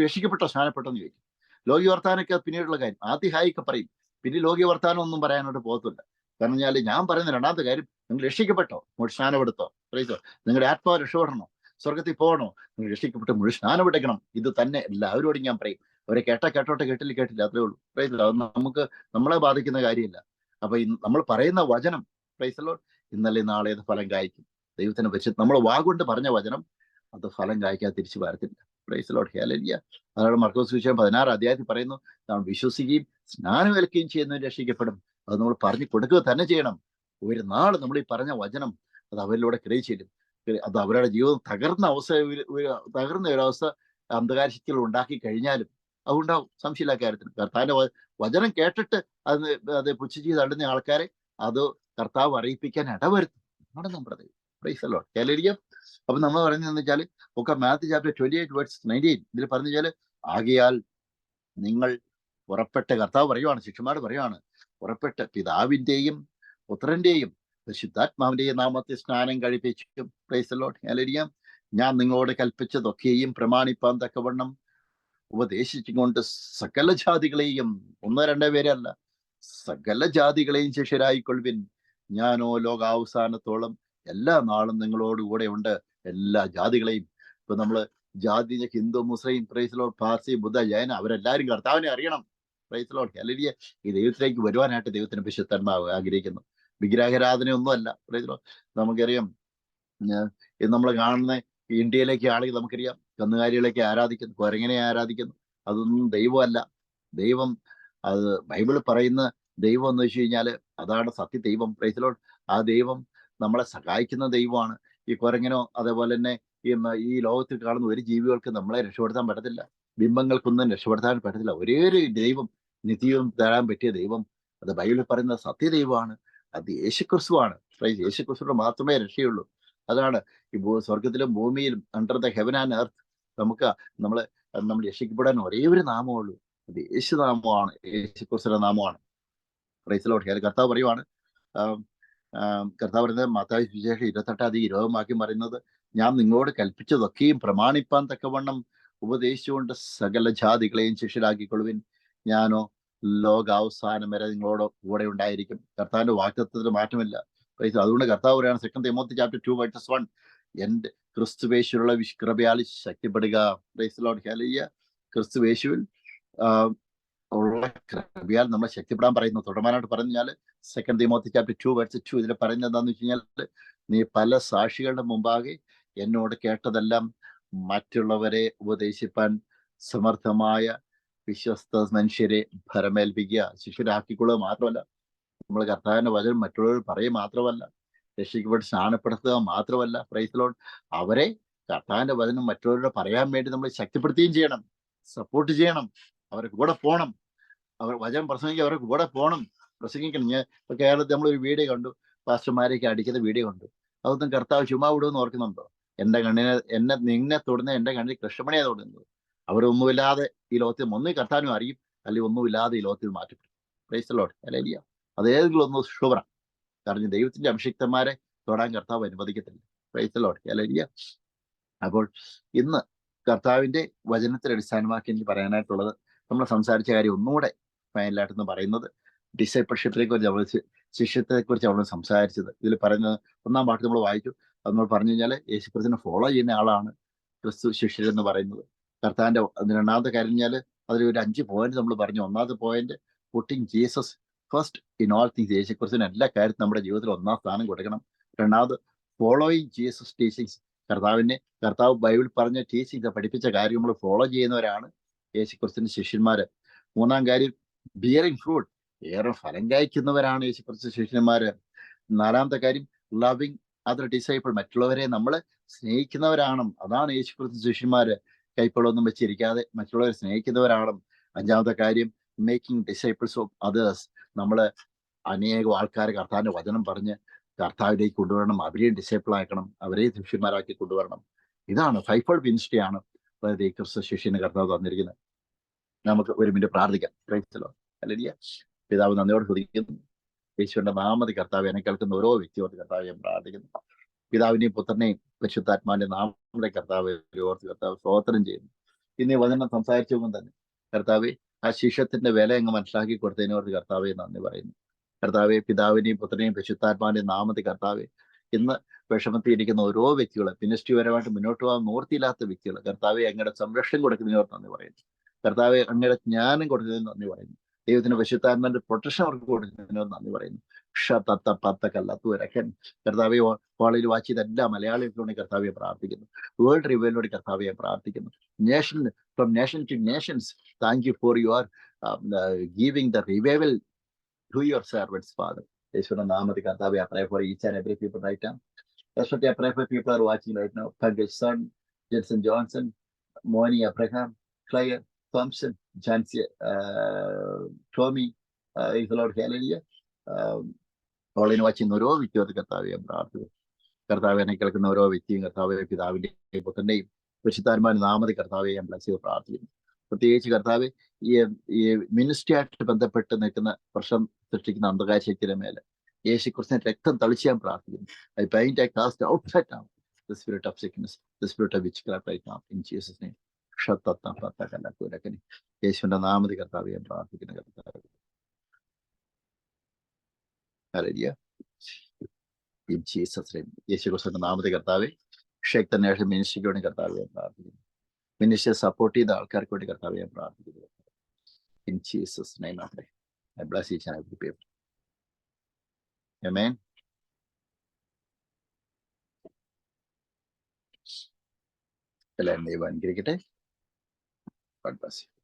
രക്ഷിക്കപ്പെട്ടോ സ്നാനപ്പെട്ടെന്ന് ചോദിക്കും. ലോകി വർത്താനൊക്കെ പിന്നീടുള്ള കാര്യം. ആദ്യ ഹായിക്കെ പറയും, പിന്നെ ലോകി വർത്താനം ഒന്നും പറയാനായിട്ട് പോകത്തില്ല. കാരണം ഞാൻ പറയുന്ന 2-ാമത്തെ കാര്യം, നിങ്ങൾ രക്ഷിക്കപ്പെട്ടോ മുഴു സ്നാനപ്പെടുത്തോ. പ്രൈസോ. നിങ്ങളുടെ ആത്മാവ് രക്ഷപ്പെടണോ, സ്വർഗത്തിൽ പോകണോ, നിങ്ങൾ രക്ഷിക്കപ്പെട്ട് മുഴു സ്നാനമെടുക്കണം. ഇത് തന്നെ എല്ലാവരോടും ഞാൻ പറയും. അവരെ കേട്ടോട്ടെ, കേട്ടില്ല, അത്രേ ഉള്ളൂ. പ്രൈസ് അത് നമ്മളെ ബാധിക്കുന്ന കാര്യമില്ല. അപ്പൊ നമ്മൾ പറയുന്ന വചനം, പ്രൈസ് ലോർഡ്, ഇന്നലെ നാളെ അത് ഫലം കായ്ക്കും. ദൈവത്തിന് വെച്ച് നമ്മൾ വാഗുകൊണ്ട് പറഞ്ഞ വചനം അത് ഫലം കായ്ക്കാൻ തിരിച്ചു വരത്തില്ല. Praise Lord. ഹല്ലേലൂയ. അതാണ് മർക്കോസ് സുവിശേഷം 16 അധ്യായത്തിൽ പറയുന്നു, നാം വിശ്വസിക്കുകയും സ്നാനമേൽക്കുകയും ചെയ്യുന്നവർ രക്ഷിക്കപ്പെടും. അത് നമ്മൾ പറഞ്ഞു കൊടുക്കുക തന്നെ ചെയ്യണം. ഒരു നാൾ നമ്മൾ ഈ പറഞ്ഞ വചനം അത് അവരിലൂടെ ഗ്രഹിച്ചിരും. അത് അവരുടെ ജീവിതം തകർന്ന ഒരവസ്ഥ അന്ധകാര ശക്തികൾ ഉണ്ടാക്കി കഴിഞ്ഞാലും അതുണ്ടാവും, സംശയമില്ല കാര്യത്തിന്. കർത്താവിന്റെ വചനം കേട്ടിട്ട് അത് പുച്ഛിച്ച് തള്ളുന്ന ആൾക്കാരെ അത് കർത്താവ് അറിയിപ്പിക്കാൻ ഇടവരുത്തും. ആണ് നമ്മുടെ ദൈവം. Price the Lord. ഹല്ലേലൂയ. അപ്പൊ നമ്മൾ പറയുന്നതെന്ന് വെച്ചാൽ ഒക്കെ മാത്യു ചാപ്റ്റർ 28:19 ഇതിൽ പറഞ്ഞു വെച്ചാൽ, ആകയാൽ നിങ്ങൾ പുറപ്പെട്ട്, കർത്താവ് പറയുവാണ്, ശിഷ്യന്മാരോട് പറയുവാണ്, പുറപ്പെട്ട് പിതാവിന്റെയും പുത്രന്റെയും പരിശുദ്ധാത്മാവിന്റെയും നാമത്തിൽ സ്നാനം കഴിപ്പിച്ചും, പ്രൈസ് ദി ലോർഡ്. ഹല്ലേലൂയ, ഞാൻ നിങ്ങളോട് കൽപ്പിച്ചതൊക്കെയും പ്രമാണിപ്പാൻ തക്കവണ്ണം ഉപദേശിച്ചുകൊണ്ട് സകല ജാതികളെയും, 1-2 പേരല്ല, സകല ജാതികളെയും ശിഷ്യരായിക്കൊള്ളുവിൻ, ഞാനോ ലോകാവസാനത്തോളം എല്ലാ നാളും നിങ്ങളോട് കൂടെ ഉണ്ട്. എല്ലാ ജാതികളെയും. ഇപ്പൊ നമ്മള് ജാതി, Hindu, Muslim, praise Lord, Parsi, Buddha, Jaina, അവരെല്ലാവരും കർത്താവിനെ അറിയണം. Praise Lord. ഹല്ലേലൂയ. ഈ ദൈവത്തിലേക്ക് വരുവാനായിട്ട് ദൈവത്തിന് പരിശുദ്ധാത്മാവ് ആഗ്രഹിക്കുന്നു. വിഗ്രഹാരാധന ഒന്നുമല്ല. Praise Lord. നമുക്കറിയാം, നമ്മൾ കാണുന്ന ഇന്ത്യയിലേക്ക് ആണെങ്കിൽ നമുക്കറിയാം, കന്നുകാലികളേക്ക് ആരാധിക്കുന്നു, കുരങ്ങനെ ആരാധിക്കുന്നു. അതൊന്നും ദൈവമല്ല. ദൈവം, അത് ബൈബിൾ പറയുന്ന ദൈവം എന്ന് വെച്ച് കഴിഞ്ഞാല് അതാണ് സത്യ ദൈവം. Praise Lord. ആ ദൈവം നമ്മളെ സഹായിക്കുന്ന ദൈവമാണ്. ഈ കുരങ്ങനോ അതേപോലെ തന്നെ ഈ ലോകത്തിൽ കാണുന്ന ഒരു ജീവികൾക്ക് നമ്മളെ രക്ഷപ്പെടുത്താൻ പറ്റത്തില്ല. ബിംബങ്ങൾക്കൊന്നും രക്ഷപ്പെടുത്താൻ പറ്റത്തില്ല. ഒരേ ഒരു ദൈവം, നിത്യവും തരാൻ പറ്റിയ ദൈവം, അത് ബൈബിളിൽ പറയുന്ന സത്യ ദൈവമാണ്. അത് യേശുക്രിസ്തുവാണ്. യേശുക്രിസ്തുവിന് മാത്രമേ രക്ഷയുള്ളൂ. അതാണ് ഈ സ്വർഗത്തിലും ഭൂമിയിലും, under the heaven and earth, നമ്മൾ രക്ഷിക്കപ്പെടാൻ ഒരേ ഒരു നാമമുള്ളൂ. അത് യേശുനാമമാണ്, യേശുക്രിസ്തുവിന്റെ നാമമാണ്. Price the Lord. കർത്താവ് പറയുവാണ്, കർത്താവ് പറയുന്നത് മത്തായി സുവിശേഷം 28:20 പറയുന്നത്, ഞാൻ നിങ്ങളോട് കൽപ്പിച്ചതൊക്കെയും പ്രമാണിപ്പാൻ തക്കവണ്ണം ഉപദേശിച്ചുകൊണ്ട് സകല ജാതികളെയും ശിഷ്യരാക്കിക്കൊള്ളുവിൻ, ഞാനോ ലോകാവസാനം വരെ നിങ്ങളോട് കൂടെ ഉണ്ടായിരിക്കും. കർത്താവിന്റെ വാഗ്ദത്തത്തിന് മാറ്റമില്ല. അതുകൊണ്ട് കർത്താവ് പറയാണ്, 2 തിമോത്തി ചാപ്റ്റർ 2:1, എന്റെ ക്രിസ്തുവേശുവിലുള്ള കൃപയാൽ ശക്തിപ്പെടുക. Praise the Lord. ഹല്ലേലൂയ. ക്രിസ്തുവേശുവിൽ ഉള്ള കൃപയാൽ നമ്മൾ ശക്തിപ്പെടാൻ പറയുന്നു. തുടർമാനായിട്ട് പറഞ്ഞാൽ 2 തിമോത്തി ചാപ്റ്റർ 2:2 ഇതിൽ പറയുന്നത് എന്താന്ന് വെച്ച് കഴിഞ്ഞാൽ, നീ പല സാക്ഷികളുടെ മുമ്പാകെ എന്നോട് കേട്ടതെല്ലാം മറ്റുള്ളവരെ ഉപദേശിപ്പാൻ സമർത്ഥമായ വിശ്വസ്ത മനുഷ്യരെ ഭരമേൽപ്പിക്കുക. ശിഷ്യരാക്കിക്കൊള്ളുക മാത്രമല്ല, നമ്മൾ കർത്താവിന്റെ വചനം മറ്റുള്ളവർ പറയുക മാത്രമല്ല, രക്ഷിക്കപ്പെട്ട് സ്നാനപ്പെടുത്തുക മാത്രമല്ല, പ്രൈസ് ദി ലോർഡ്, അവരെ കർത്താവിന്റെ വചനം മറ്റുള്ളവരോട് പറയാൻ വേണ്ടി നമ്മൾ ശക്തിപ്പെടുത്തുകയും ചെയ്യണം, സപ്പോർട്ട് ചെയ്യണം, അവരുടെ കൂടെ പോകണം. അവർ വചനം പ്രസംഗിക്കുക, അവരുടെ കൂടെ പോകണം, പ്രസംഗിക്കണം. ഞാൻ ഇപ്പൊ കേരളത്തിൽ നമ്മളൊരു വീഡിയോ കണ്ടു, പാസ്റ്റർമാരെയൊക്കെ അടിക്കുന്ന വീഡിയോ കണ്ടു. അതൊന്നും കർത്താവ് ചുമ്മാ വിടുമെന്ന് ഓർക്കുന്നുണ്ടോ? നിന്നെ തൊടുന്ന എന്റെ കണ്ണിൽ കൃഷ്ണമണിയാണ് തൊടുന്നത്. അവരൊന്നുമില്ലാതെ ഈ ലോകത്തിൽ ഒന്നും കർത്താവിനും അറിയും, അല്ലെങ്കിൽ ഒന്നുമില്ലാതെ ഈ ലോകത്തിൽ മാറ്റപ്പെടും. Praise the Lord. ഹല്ലേലൂയ. അതേതെങ്കിലും ഒന്ന് ശുഭ്ര, കാരണം ദൈവത്തിന്റെ അഭിഷിക്തന്മാരെ തൊടാൻ കർത്താവ് അനുവദിക്കത്തില്ല. Praise the Lord. ഹല്ലേലൂയ. അപ്പോൾ ഇന്ന് കർത്താവിന്റെ വചനത്തെ അടിസ്ഥാനമാക്കി എനിക്ക് പറയാനായിട്ടുള്ളത്, നമ്മൾ സംസാരിച്ച കാര്യം ഒന്നുകൂടെ ഫൈനലായിട്ടെന്ന് പറയുന്നത്, ഡിസൈപ്പിൾഷിപ്പിനെ കുറിച്ച്, നമ്മൾ ശിഷ്യത്തെ കുറിച്ച് നമ്മൾ സംസാരിച്ചത്. ഇതിൽ പറയുന്നത് 1-ാം പാട്ട് നമ്മൾ വായിച്ചു. അത് നമ്മൾ പറഞ്ഞു കഴിഞ്ഞാൽ യേശുക്രിസ്തുവിനെ ഫോളോ ചെയ്യുന്ന ആളാണ് ക്രിസ്തു ശിഷ്യരെന്ന് പറയുന്നത്. കർത്താവിന്റെ 2-ാമത്തെ കാര്യം കഴിഞ്ഞാൽ അതിലൊരു 5 പോയിന്റ് നമ്മൾ പറഞ്ഞു. 1-ാമത്തെ point, putting Jesus first in all things. യേശുക്രിസ്തുവിന് എല്ലാ കാര്യത്തിലും നമ്മുടെ ജീവിതത്തിൽ 1-ാം സ്ഥാനം കൊടുക്കണം. 2-ാമത്, ഫോളോയിങ് ജീസസ് ടീച്ചിങ്സ്. കർത്താവ് ബൈബിൾ പറഞ്ഞ ടീച്ചിങ്സ്, പഠിപ്പിച്ച കാര്യം നമ്മൾ ഫോളോ ചെയ്യുന്നവരാണ് യേശുക്രിസ്തുവിന്റെ ശിഷ്യന്മാര്. 3-ാം കാര്യം, ബിയറിംഗ് ഫ്രൂട്ട്, ഏറെ ഫലം കായ്ക്കുന്നവരാണ് യേശുക്രിസ്തു ശിഷ്യന്മാര്. 4-ാമത്തെ കാര്യം, ലവിങ് അതർ ഡിസൈപ്പിൾ, മറ്റുള്ളവരെ നമ്മൾ സ്നേഹിക്കുന്നവരാണ്. അതാണ് യേശുക്രിസ്തു ശിഷ്യന്മാര്. കൈപ്പൊള്ളൊന്നും വെച്ചിരിക്കാതെ മറ്റുള്ളവരെ സ്നേഹിക്കുന്നവരാണ്. 5-ാമത്തെ കാര്യം, മേക്കിംഗ് ഡിസൈപ്പിൾസ് ഓഫ് അതേഴ്സ്, നമ്മൾ അനേകം ആൾക്കാരെ കർത്താവിന്റെ വചനം പറഞ്ഞ് കർത്താവിലേക്ക് കൊണ്ടുവരണം, അവരെയും ഡിസൈപ്പിൾ ആക്കണം, അവരെയും ശിഷ്യന്മാരാക്കി കൊണ്ടുവരണം. ഇതാണ് 5-fold മിനിസ്ട്രിയാണ് ക്രിസ്തു ശിഷ്യന് കർത്താവ് തന്നിരിക്കുന്നത്. നമുക്ക് ഒരു മിനിറ്റ് പ്രാർത്ഥിക്കാം. Price the Lord. ഹല്ലേലൂയ. പിതാവ്, നന്ദിയോട് സ്തുതിക്കുന്നു. യേശുവിന്റെ നാമത്തിൽ കർത്താവ് എന്നെ കേൾക്കുന്ന ഓരോ വ്യക്തിയോട് കർത്താവ് ഞാൻ പ്രാർത്ഥിക്കുന്നു. പിതാവിനെയും പുത്രനെയും പരിശുദ്ധാത്മാവിന്റെ നാമത്തെ കർത്താവ് ഓർത്ത് കർത്താവ് സ്തോത്രം ചെയ്യുന്നു. ഇന്ന് വചനം സംസാരിച്ചുകൊണ്ട് തന്നെ കർത്താവെ, ആ ശിഷ്യത്തിന്റെ വില അങ്ങ് മനസ്സിലാക്കി കൊടുത്തതിനോട് കർത്താവെ നന്ദി പറയുന്നു. കർത്താവെ, പിതാവിനെയും പുത്രനെയും പരിശുദ്ധാത്മാവിന്റെ നാമത്തിൽ കർത്താവെ, ഇന്ന് വിഷമത്തിയിരിക്കുന്ന ഓരോ വ്യക്തികളെ, മിനിസ്ട്രിപരമായിട്ട് മുന്നോട്ട് പോകാൻ നിവൃത്തിയില്ലാത്ത വ്യക്തികൾ, കർത്താവെ അങ്ങയുടെ സംരക്ഷണം കൊടുക്കുന്നതിനോട് നന്ദി പറയുന്നു. കർത്താവെ, അങ്ങയുടെ ജ്ഞാനം കൊടുക്കുന്നതിന് നന്ദി പറയുന്നു. ദൈവത്തിന്റെ പരിശുദ്ധാത്മാവിന്റെ പ്രൊട്ടക്ഷൻ അവർക്ക് കൊടുക്കുന്നതിനോട് നന്ദി പറയുന്നു. ഷത്തത്തപ്പത്തക്കല്ലത്തൂരക്കൻ കർത്താവെ കോളേജിൽ വാച്ച് ചെയ്ത എല്ലാ മലയാളികളോട് കർത്താവെ പ്രാർത്ഥിക്കുന്നു. വേൾഡ് റിവൈലിനോട് കർത്താവെ പ്രാർത്ഥിക്കുന്നു. From nation to nations, thank you for your giving the revival to your servants, Father. യേശുവിന്റെ നാമത്തിൽ കർത്താവെ, I pray for each and every people right now. Especially I pray for people who are watching right now. Pankaj Son, Jensen Johnson, Moni Abraham, Claire Thompson, Jancy, Tommy, is the Lord, hallelujah. All watching ഓരോ വ്യക്തിയോട് കർത്താവെ പ്രാർത്ഥിക്കുന്നു. കർത്താവെ എന്നെ കേൾക്കുന്ന ഓരോ വ്യക്തിയും കർത്താവെ പിതാവിന്റെയും പുത്രന്റെയും പരിശുദ്ധാത്മാവിന്റെ നാമത്തിൽ കർത്താവെ ഞാൻ ബ്ലസ് ചെയ്ത് പ്രാർത്ഥിക്കുന്നു. പ്രത്യേകിച്ച് കർത്താവ് ഈ മിനിസ്ട്രി ആയിട്ട് ബന്ധപ്പെട്ട് നിൽക്കുന്ന പ്രശ്നം സൃഷ്ടിക്കുന്ന അന്ധകാര ശക്തിയുടെ മേലെ യേശുക്രിസ്തുവിന്റെ രക്തം തളിച്ച് ഞാൻ പ്രാർത്ഥിക്കുന്നു. I bind, I cast out right now the spirit of sickness, the spirit of witchcraft right now in Jesus name. യേശുവിന്റെ നാമത്തിൽ കർത്താവെ ഞാൻ പ്രാർത്ഥിക്കുന്നു. കർത്താവ് ഹല്ലേലൂയ. In Jesus name. യേശുക്രിസ്തുവിന്റെ നാമത്തിൽ കർത്താവെ, ഷേക്ക് ദ നേഷൻ മിനിസ്ട്രിക്ക് വേണ്ടി കർത്താവെ ഞാൻ പ്രാർത്ഥിക്കുന്നു. മിനിസ്റ്റർ സപ്പോർട്ട് ചെയ്ത ആൾക്കാർക്ക് വേണ്ടി കർത്താവെ ഞാൻ പ്രാർത്ഥിക്കുന്നു. In Jesus name I pray. I bless each and every people. Amen. എല്ലാവരും ദൈവം അനുഗ്രഹിക്കട്ടെ. God bless you.